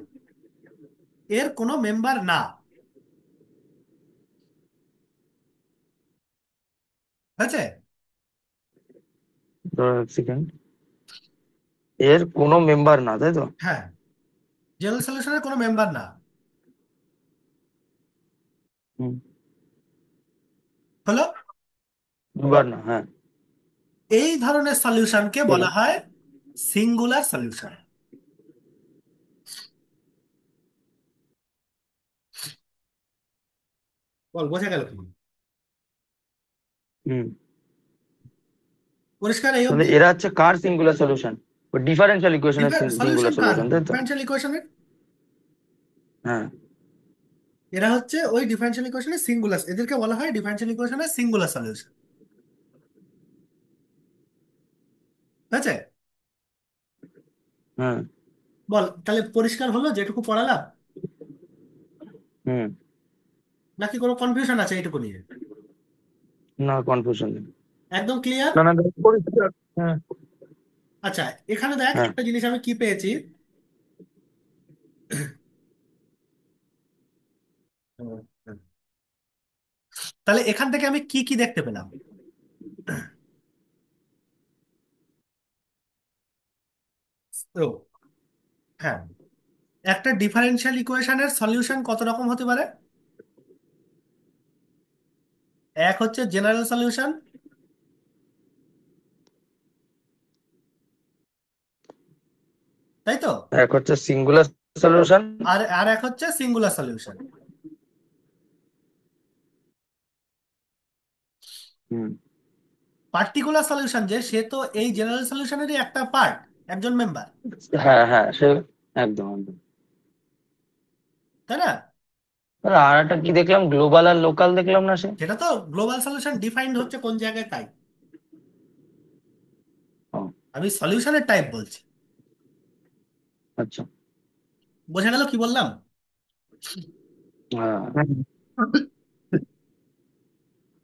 এর কোনো মেম্বার না। হয়েছে? এক সেকেন্ড। এর কোনো মেম্বার না, তাই তো? হ্যাঁ, জেনারেল সলিউশনের কোনো মেম্বার না। হুম। হলো? মেম্বার না, হ্যাঁ। এই ধরনের সলিউশনকে হলো। বলা হয় সিঙ্গুলার সলিউশন। বল, বোঝা গেল কি? হুম। পরিষ্কার এই তাহলে অবধি? এরা হচ্ছে কার সিঙ্গুলার সলিউশন? ডিফারেন্সিয়াল ইকুয়েশনের সলিউশন সিঙ্গুলার কার সলিউশন, তাই তো? ডিফারেনশিয়াল ইকুয়েশনের? হ্যাঁ। এরা হচ্ছে ওই ডিফারেনশিয়াল ইকুয়েশনের সিঙ্গুলার, এদেরকে বলা হয় ডিফারেনশিয়াল ইকুয়েশনের সিঙ্গুলার সলিউশন। ঠিক আছে? হুম। বল তাহলে পরিষ্কার হলো যেটুকু পড়ালাম, হুম। নাকি কোনো কনফিউশন আছে এইটুকু নিয়ে? না, কনফিউশন নেই। একদম ক্লিয়ার? না না, পরিষ্কার। হ্যাঁ। আচ্ছা, এখানে দেখ হ্যাঁ। একটা জিনিস আমি কি পেয়েছি। তাহলে এখান থেকে আমি কি কি দেখতে পেলাম? ও হ্যাঁ, একটা ডিফারেনশিয়াল ইকুয়েশনের সলিউশন কত রকম হতে পারে? এক হচ্ছে জেনারেল সলিউশন, তাই তো? এক হচ্ছে সিঙ্গুলার সলিউশন। আর আর এক হচ্ছে সিঙ্গুলার সলিউশন। হুম। পার্টিকুলার সলিউশন যে, সে তো এই জেনারেল সলিউশনেরই একটা পার্ট, একজন মেম্বার, হ্যাঁ হ্যাঁ, সে একদম একদম। তাই না? আর একটা কি দেখলাম, গ্লোবাল আর লোকাল দেখলাম না সে? সেটা তো গ্লোবাল সলিউশন ডিফাইন্ড হচ্ছে কোন জায়গায় তাই, ও, আমি সলিউশনের টাইপ বলছি। আচ্ছা। বোঝা গেল কি বললাম? হ্যাঁ।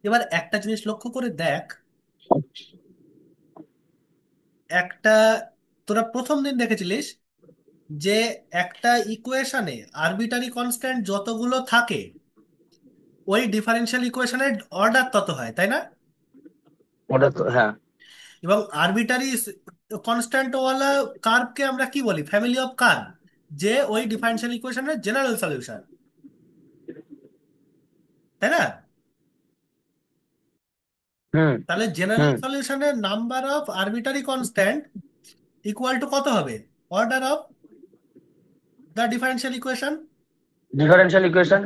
এবার একটা জিনিস লক্ষ্য করে দেখ, একটা, তোরা প্রথম দিন দেখেছিলিস যে একটা ইকুয়েশনে আরবিটারি কনস্ট্যান্ট যতগুলো থাকে, ওই ডিফারেনশিয়াল ইকুয়েশনের অর্ডার তত হয়, তাই না? ওটা তো হ্যাঁ। এবং আরবিটারি কনস্ট্যান্ট ওয়ালা কার্ভকে আমরা কি বলি? ফ্যামিলি অফ কার্ভ, যে ওই ডিফারেনশিয়াল ইকুয়েশনের জেনারেল সলিউশন, তাই না? হুম। তাহলে জেনারেল হুম। সলিউশনের number of arbitrary constant equal to কত হবে? Order of the differential equation. Differential equation.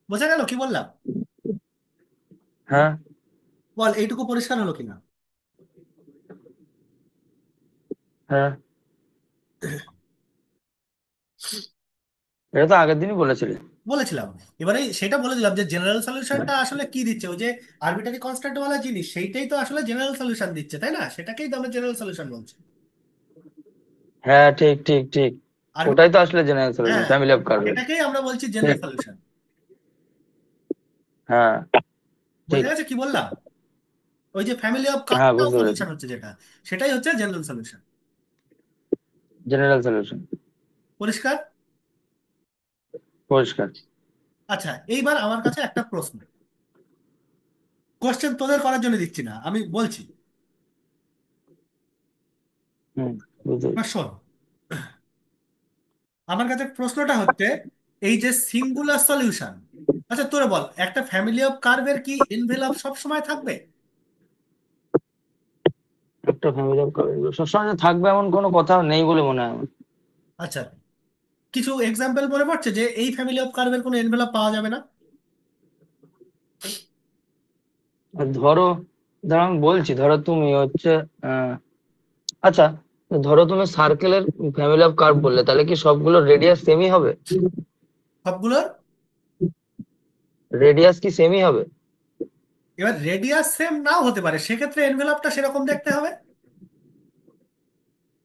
বোঝা গেল কি বললাম? হ্যাঁ। বল এইটুকু পরিষ্কার হলো কিনা? হ্যাঁ, এটা তো আগের দিনই বলেছিলে। বলেছিলাম। এবারে সেটা বলে দিলাম যে জেনারেল সলিউশনটা আসলে কি দিচ্ছে, ওই যে আরবিটারি কনস্ট্যান্ট ওয়ালা জিনিস, সেইটাই তো আসলে জেনারেল সলিউশন দিচ্ছে, তাই না? সেটাকেই তো আমরা জেনারেল সলিউশন বলছি। হ্যাঁ, ঠিক ঠিক ঠিক। আর ওটাই তো আসলে জেনারেল সলিউশন, হ্যাঁ, ফ্যামিলি অফ কার্ভের। এটাকেই আমরা বলছি ঠিক। General solution. হ্যাঁ। বোঝা ঠিক। গেছে কি বললাম? ওই যে ফ্যামিলি অফ হ্যাঁ, কার্ভটাও বুঝতে পেরেছি। সলিউশন হচ্ছে যেটা, সেটাই হচ্ছে জেনারেল সলিউশন। General solution. পরিষ্কার? পরিষ্কার। আচ্ছা, এইবার আমার কাছে একটা প্রশ্ন, কোশ্চেন তোদের করার জন্য দিচ্ছি না, আমি বলছি। হুম। বুঝতে এবার পেরেছি। শোন, আমার কাছে প্রশ্নটা হচ্ছে, এই যে সিঙ্গুলার সলিউশন, আচ্ছা তোরা বল, একটা ফ্যামিলি অফ কার্ভের কি এনভেলপ সব সময় থাকবে? একটা ফ্যামিলি অফ কার্ভ সবসময় যে থাকবে এমন কোনো কথা নেই বলে মনে হয় আমার। আচ্ছা, কিছু এক্সাম্পল মনে পড়ছে যে এই ফ্যামিলি অফ কার্ভের কোনো এনভেলপ পাওয়া যাবে না? আর ধরো, ধরো আমি বলছি, ধরো তুমি হচ্ছে আহ আচ্ছা, ধরো তুমি সার্কেলের ফ্যামিলি অফ কার্ভ বললে, তাহলে কি সবগুলো রেডিয়াস সেমই হবে? সবগুলোর? রেডিয়াস কি সেমই হবে? এবার রেডিয়াস সেম নাও হতে পারে, সেক্ষেত্রে এনভেলপটা সেরকম দেখতে হবে।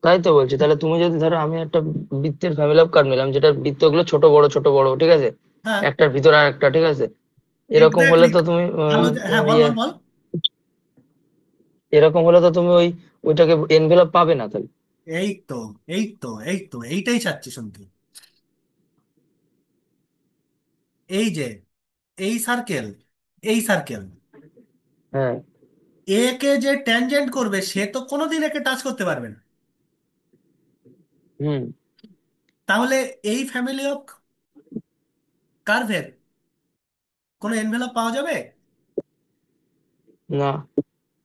তাই তো বলছি, তাহলে তুমি যদি ধরো, আমি একটা বৃত্তের ফ্যামিলি অফ কার্ভ নিলাম, যেটার বৃত্তগুলো ছোট বড় ছোট বড়, ঠিক আছে, হ্যাঁ, একটার ভিতরে আর একটা, ঠিক আছে, এরকম হলে এক্স্যাক্টলি। তো তুমি হ্যাঁ, বল ইয়ে, বল বল। এরকম হলে তো তুমি ওইটাকে এনভেলপ পাবে না তাহলে। এই তো, এই তো এইটাই চাচ্ছি শুনতে। এই যে এই সার্কেল, এই সার্কেল, হ্যাঁ। এ কে যে ট্যানজেন্ট করবে সে তো কোনোদিন একে টাচ করতে পারবে না। হুম। তাহলে এই ফ্যামিলি অফ কার্ভের কোনো এনভেলপ পাওয়া যাবে? না।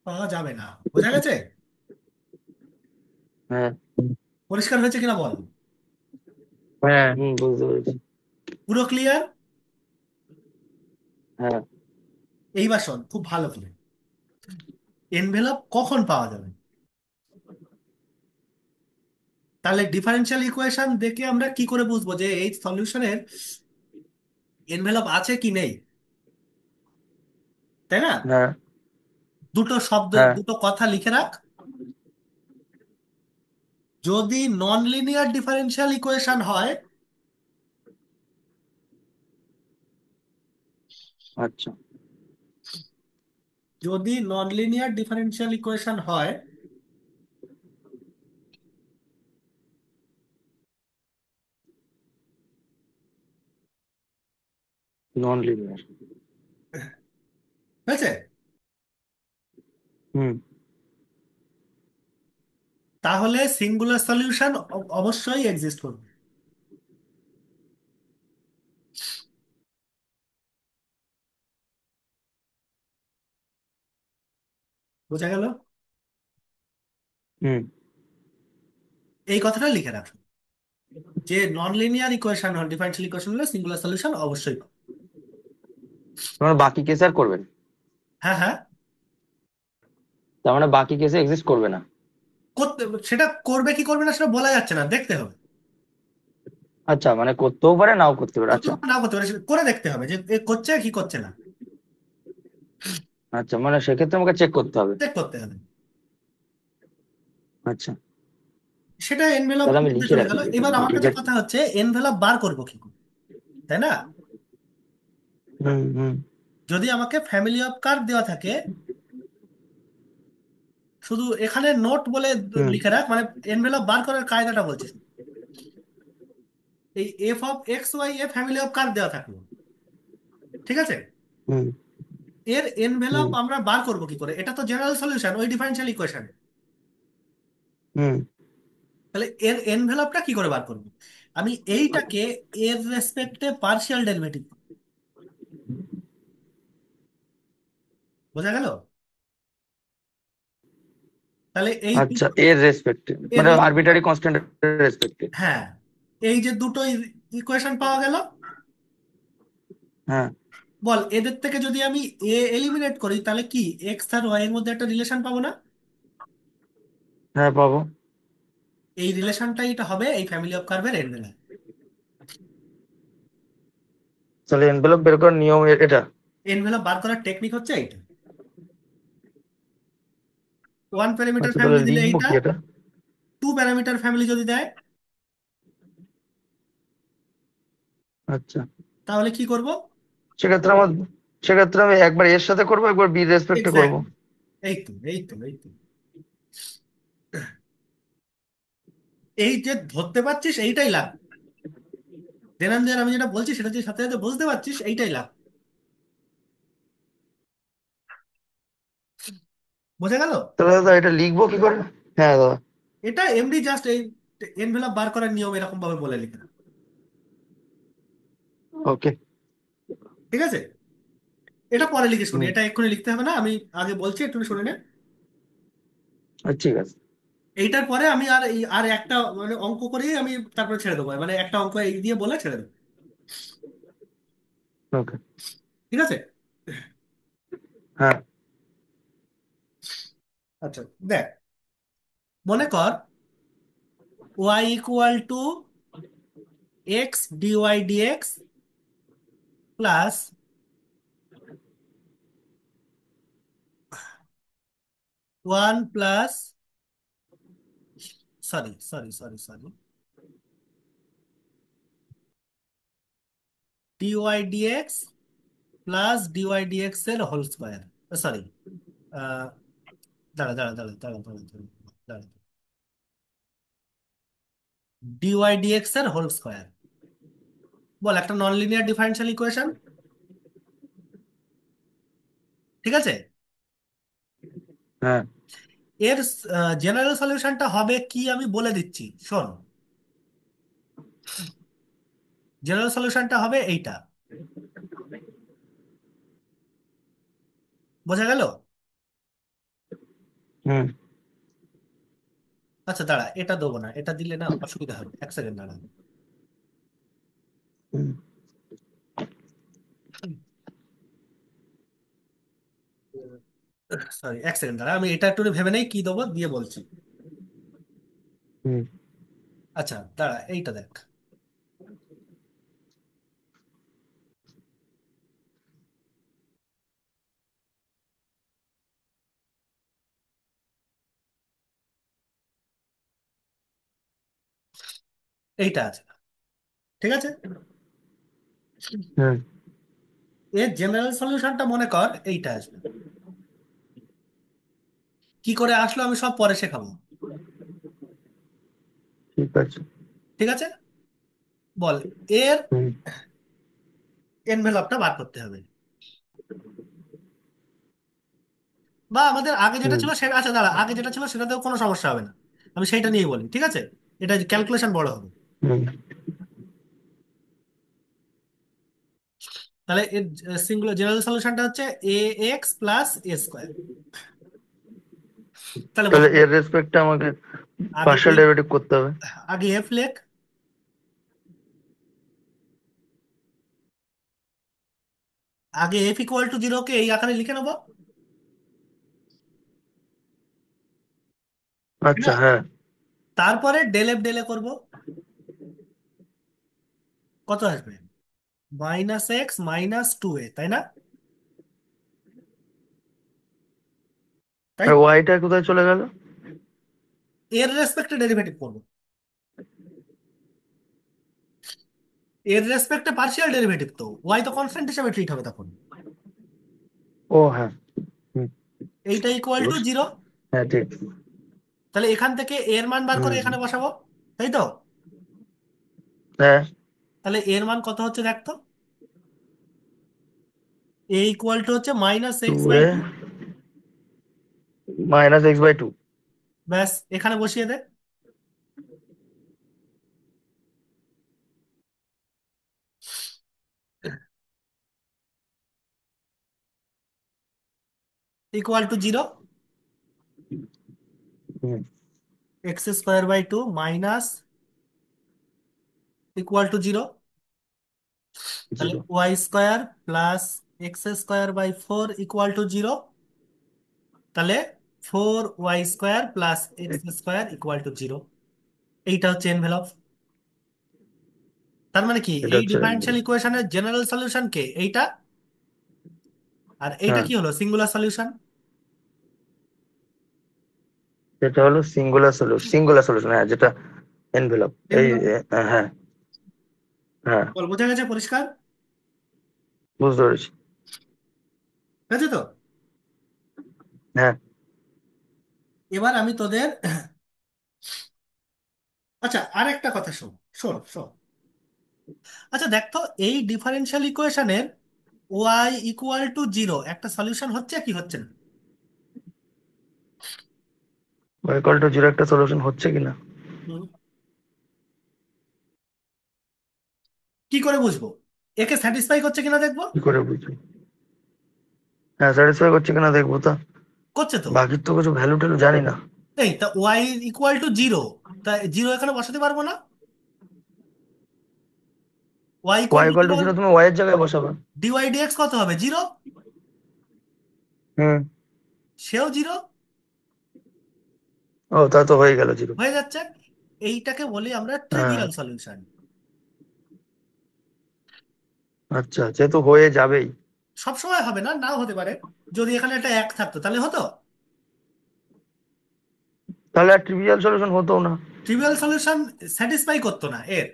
পাওয়া যাবে না। বোঝা গেছে? হ্যাঁ। পরিষ্কার হয়েছে কিনা বল? হ্যাঁ। হুম, বুঝতে পেরেছি। পুরো ক্লিয়ার? হ্যাঁ। এইবার শোন খুব ভালো করে, এনভেলপ কখন পাওয়া যাবে? তাহলে ডিফারেনশিয়াল ইকুয়েশন দেখে আমরা কি করে বুঝবো যে এই সলিউশনের এনভেলপ আছে কি নেই, তাই না? হ্যাঁ। দুটো শব্দ, হ্যাঁ। দুটো কথা লিখে রাখ। যদি নন লিনিয়ার ডিফারেনশিয়াল ইকুয়েশন হয়, আচ্ছা, যদি নন লিনিয়ার ডিফারেনশিয়াল ইকুয়েশন হয়, নন লিনিয়ার। হয়েছে, হুম। তাহলে সিঙ্গুলার সলিউশন অবশ্যই এক্সিস্ট করবে। বোঝা গেল? হুম। এই কথাটা লিখে রাখো যে non linear equation differential equation হলে সিঙ্গুলার সলিউশন অবশ্যই পাবে। তার মানে বাকি কেসে আর করবে না? হ্যাঁ হ্যাঁ, তার মানে বাকি কেসে এক্সিস্ট করবে না? করতে, সেটা করবে কি করবে না সেটা বলা যাচ্ছে না, দেখতে হবে। আচ্ছা, মানে করতেও পারে নাও করতে পারে, করতে আচ্ছা। পারে, না করতে পারে, সেটা করে দেখতে হবে যে এ করছে কি করছে না, আচ্ছা, মানে সেক্ষেত্রে আমাকে চেক করতে হবে। চেক করতে হবে। আচ্ছা, সেটা এনভেলপ তাহলে আমি মধ্যে লিখে চলে রাখি গেল। এটা, এবার আমার ঠিক কাছে আছে। কথা হচ্ছে এনভেলপ বার করবো কি করে, তাই না? হুম হুম যদি আমাকে ফ্যামিলি অফ কার্ভ দেওয়া থাকে, শুধু এখানে নোট বলে হুম লিখে রাখ, মানে এনভেলপ বার করার কায়দাটা বলছি। এই এফ অফ এক্স ওয়াই এ ফ্যামিলি অফ কার্ভ দেওয়া থাকলো, ঠিক আছে? হুম এর এনভেলপ হুম আমরা বার করবো কি করে? এটা তো জেনারেল সলিউশন ওই ডিফারেনশিয়াল ইকুয়েশন। হুম। তাহলে এর এনভেলপটা কি করে বার করবো? আমি এইটাকে এর রেসপেক্টে পার্শিয়াল ডেরিভেটিভ, বোঝা গেল? তাহলে এই আচ্ছা, এর রেসপেক্টে এর মানে res- আরবিটারি কনস্ট্যান্ট রেসপেক্টে। হ্যাঁ, এই যে দুটো ইকুয়েশন পাওয়া গেল, হ্যাঁ বল এদের থেকে যদি আমি এ এলিমিনেট করি তাহলে কি এক্স আর ওয়াই এর মধ্যে একটা রিলেশন পাবো না? হ্যাঁ, পাবো। এই রিলেশনটাই এটা হবে এই ফ্যামিলি অফ কার্ভের এনভেলপ। তাহলে এনভেলপ বের করার নিয়ম এটা? এনভেলপ বার করার টেকনিক হচ্ছে এইটা। ওয়ান প্যারামিটার আচ্ছা, তাহলে ফ্যামিলি দিলে লিখবো এইটা, কি এটা? টু প্যারামিটার ফ্যামিলি যদি দেয় আচ্ছা, তাহলে কি করব? সেক্ষেত্রে আমার সেক্ষেত্রে আমি একবার এর সাথে করবো, একবার বি রেসপেক্টে করবো। এক্স্যাক্ট, এই তো। এই যে ধরতে পারছিস এইটাই লাভ, দেনান আমি যেটা বলছি সেটা যে সাথে সাথে বুঝতে পারছিস এইটাই লাভ। বোঝা গেল? তাহলে দাদা এটা লিখবো কি করে? হ্যাঁ দাদা। এটা এমনি জাস্ট এই এনভেলপ বার করার নিয়ম এরকম ভাবে বলে লিখে দাও। ওকে। ঠিক আছে, এটা পরে লিখে শুনি, হুম। এটা এক্ষুনি লিখতে হবে না, আমি আগে বলছি একটু শুনে নে। ঠিক আছে। এইটার পরে আমি আর একটা মানে অঙ্ক করেই আমি তারপরে ছেড়ে দেবো, মানে একটা অঙ্ক এই দিয়ে বলে ছেড়ে দেবো। ওকে। ঠিক আছে, হ্যাঁ। আচ্ছা দেখ, মনে কর y equal to x d y dx plus one plus, sorry, d y dx plus d y d x এর হোল স্কোয়ার, সরি, দাঁড়া, ডিওয়াই ডিএক্স এর হোল স্কোয়ার। বল একটা নন লিনিয়ার ডিফারেনশিয়াল ইকুয়েশন, ঠিক আছে? হ্যাঁ। এর জেনারেল সলিউশনটা হবে কি আমি বলে দিচ্ছি, শোন। জেনারেল সলিউশনটা হবে এইটা, বোঝা গেল? হুম আচ্ছা দাঁড়া, এটা দেবো না, এটা দিলে না অসুবিধা হবে, এক সেকেন্ড দাঁড়া। হুম সরি, এক সেকেন্ড দাঁড়া, আমি এটা একটু ভেবে নেই কি দেবো দিয়ে বলছি। হুম আচ্ছা দাঁড়া, এইটা দেখ, এইটা আছে, ঠিক আছে। হুম। এর জেনারেল সলিউশনটা মনে কর এইটা আসবে। কি করে আসলো আমি সব পরে শেখাবো। ঠিক আছে। ঠিক আছে, বল এর হুম। এনভেলপটা বার করতে হবে। বা আমাদের আগে যেটা হুম। ছিল সেটা, আচ্ছা দাঁড়া, আগে যেটা ছিল সেটাতেও কোনো সমস্যা হবে না, আমি সেইটা নিয়ে বলি, ঠিক আছে। এটা ক্যালকুলেশন বড় হবে। হুম। তাহলে এর সিঙ্গুলার জেনারেল সলিউশনটা হচ্ছে এ এক্স প্লাস এ স্কোয়ার। তাহলে তাহলে বসিয়ে এর দে। রেসপেক্টে আমাকে আগে পার্শিয়াল এফ, ডেরিভেটিভ করতে হবে। আগে এফ লেখ, আগে এফ ইকুয়াল টু জিরো কে এই আকারে লিখে নেবো, তাই আচ্ছা, না? হ্যাঁ। তারপরে ডেল এ করবো, কত আসবে? মাইনাস এক্স মাইনাস টু এ, তাই না? তাই আর তো? ওয়াইটা কোথায় চলে গেল? এর রেসপেক্টে ডেরিভেটিভ করবো, এর রেসপেক্টে পার্শিয়াল ডেরিভেটিভ, তো ওয়াই তো কনস্ট্যান্ট হিসেবে ট্রিট হবে তখন। ও হ্যাঁ। হুম। এইটা ইকুয়াল টু জিরো। হ্যাঁ, ঠিক। তাহলে এখান থেকে এর মান বার করে হুম। এখানে বসাবো, তাই তো? হ্যাঁ। তাহলে এর মান কত হচ্ছে দেখতো, এ ইকুয়াল টু হচ্ছে minus two x by a two. -x/2। ব্যাস এখানে বসিয়ে দে। ইকুয়াল টু জিরো, হুম। X square by two minus equal to zero. তাহলে 0। Y square plus x square by four equal to zero. তাহলে four y square plus x square equal to zero. এইটা হচ্ছে envelope. তার মানে কি, এটা এই হচ্ছে ডিফারেনশিয়াল ইকুয়েশনের জেনারেল সলিউশন কে এইটা, আর এইটা হ্যাঁ, কি হলো সিঙ্গুলার সলিউশন। এটা হলো সিঙ্গুলার সলিউশন, হ্যাঁ, যেটা এনভেলপ এই এনভেলপ, হ্যাঁ। হ্যাঁ, বল বোঝা গেছে পরিষ্কার? বুঝতে পেরেছি। ঠিক আছে তো? হ্যাঁ। এবার আমি তোদের, আচ্ছা আর একটা কথা শোন, শোন শোন। আচ্ছা দেখ তো, এই ডিফারেনশিয়াল ইকুয়েশনের ওয়াই ইকুয়াল টু জিরো একটা সলিউশন হচ্ছে কি হচ্ছে না? y = 0 একটা সলিউশন হচ্ছে কিনা? হুম, কি করে বুঝবো? একে স্যাটিসফাই করছে কিনা দেখবো। কি করে বুঝবি? হ্যাঁ, স্যাটিসফাই করছে কিনা দেখবো তো। করছে তো। বাকির তো কিছু ভ্যালু ট্যালু জানি না। এই তা ওয়াই ইকুয়াল টু জিরো, তা জিরো এখানে বসাতে পারবো না? Y y equal to = zero, 0 তুমি y এর জায়গায় বসাবে। ডিওয়াই ডিএক্স কত হবে, জিরো। হুম। সেও জিরো। ও, তা তো হয়ে গেল 0। হয়ে যাচ্ছে। এইটাকে বলি আমরা হ্যাঁ। Trivial solution. আচ্ছা, যেহেতু হয়ে যাবেই। সব সময় হবে না, নাও হতে পারে। যদি এখানে একটা এক থাকতো তাহলে হতো। তাহলে আর ট্রিভিয়াল সলিউশন হতো না। ট্রিভিয়াল সলিউশন স্যাটিসফাই করতো না এর।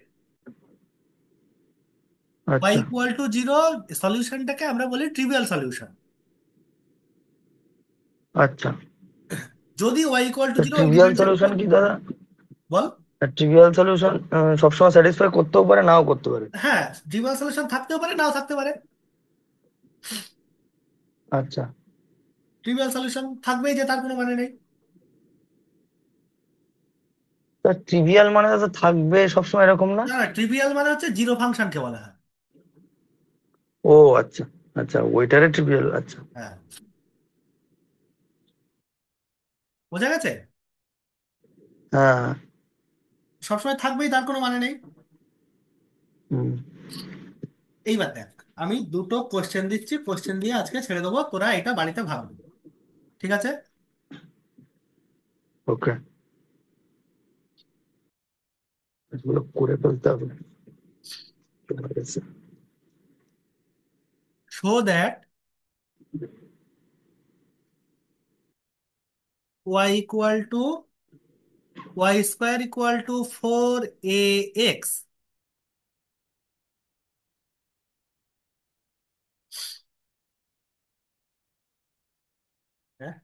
ওয়াই আচ্ছা। ইকুয়াল টু জিরো সলিউশনটাকে আমরা বলি ট্রিভিয়াল সলিউশন। আচ্ছা। যদি ওয়াই ইকুয়াল টু তো জিরো ট্রিভিয়াল ডিফারেন্সিয়াল, সলিউশন কি দাদা? বল। ট্রিভিয়াল সলিউশন সবসময় স্যাটিসফাই করতেও পারে, নাও করতে পারে। হ্যাঁ, ট্রিভিয়াল সলিউশন থাকতেও পারে নাও থাকতে পারে। আচ্ছা। ট্রিভিয়াল সলিউশন থাকবেই যে তার কোনো মানে নেই। তা ট্রিভিয়াল মানে তো থাকবে সবসময়, এরকম না? না না, ট্রিভিয়াল মানে হচ্ছে জিরো ফাংশনকে বলা হয়। ও আচ্ছা। আচ্ছা, ওইটারে ট্রিভিয়াল, আচ্ছা। হ্যাঁ, বোঝা গেছে? হ্যাঁ। সবসময় থাকবেই তার কোনো মানে নেই। হুম। এইবার দেখ, আমি দুটো কোশ্চেন দিচ্ছি, কোশ্চেন দিয়ে আজকে ছেড়ে দেবো, তোরা এটা বাড়িতে ভাববি, ঠিক আছে? ওকে, এগুলো করে ফেলতে হবে। ঠিক আছে। Show that y equal to y square equal to 4ax। হ্যাঁ,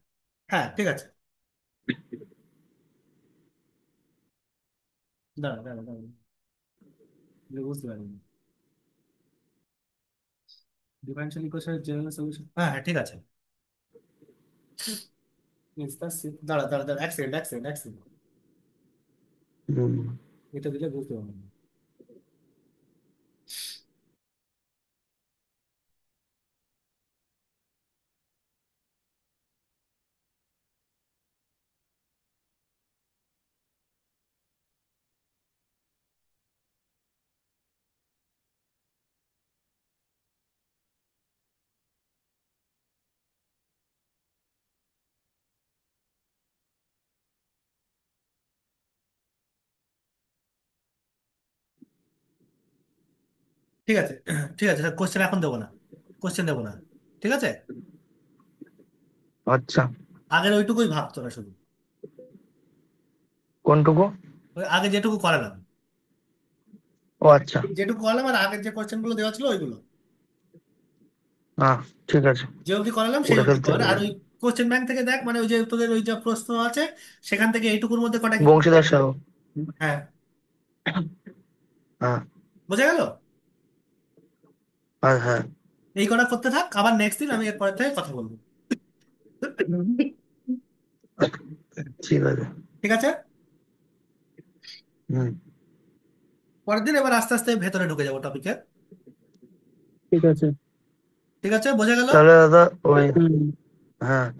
হ্যাঁ, ঠিক আছে। দাঁড়া দাঁড়া দাঁড়া, এগুলো বুঝতে পারিনি। ডিফারেনশিয়াল ইকুয়েশনের জেনারেল সলিউশন, হ্যাঁ হ্যাঁ, ঠিক আছে। দাঁড়া দাঁড়া দাঁড়া, এক সেকেন্ড এক সেকেন্ড এক সেকেন্ড, হুম। এটা দিলে বুঝতে পারবো না। ঠিক আছে, ঠিক আছে, কোশ্চেন এখন দেবো না, কোশ্চেন দেবো না, ঠিক আছে। আচ্ছা। আগের ওইটুকুই ভাব তোরা শুধু, কোনটুকু? ওই আগে যেটুকু করালাম, ও আচ্ছা। যেটুকু করালাম আর আগের যে কোশ্চেন গুলো দেওয়া ছিল ওইগুলো, হ্যাঁ, ঠিক আছে। যে অবধি করালাম সেই ওটা অবধি খেলতে কর। আর পারি। ওই কোশ্চেন ব্যাংক থেকে দেখ, মানে ওই যে তোদের ওই যে প্রশ্ন আছে সেখান থেকে এইটুকুর মধ্যে কটা কি, বংশীধর সাহু। হ্যাঁ, হ্যাঁ। বোঝা গেল। হ্যাঁ, হ্যাঁ। এই কটা করতে থাক, আবার নেক্সট দিন আমি এরপর থেকে কথা বলবো। ঠিক আছে। ঠিক আছে, হুম। পরের দিন এবার আস্তে আস্তে ভেতরে ঢুকে যাবো টপিকে। ঠিক আছে। ঠিক আছে, বোঝা গেল। তাহলে দাদা ওই, হ্যাঁ।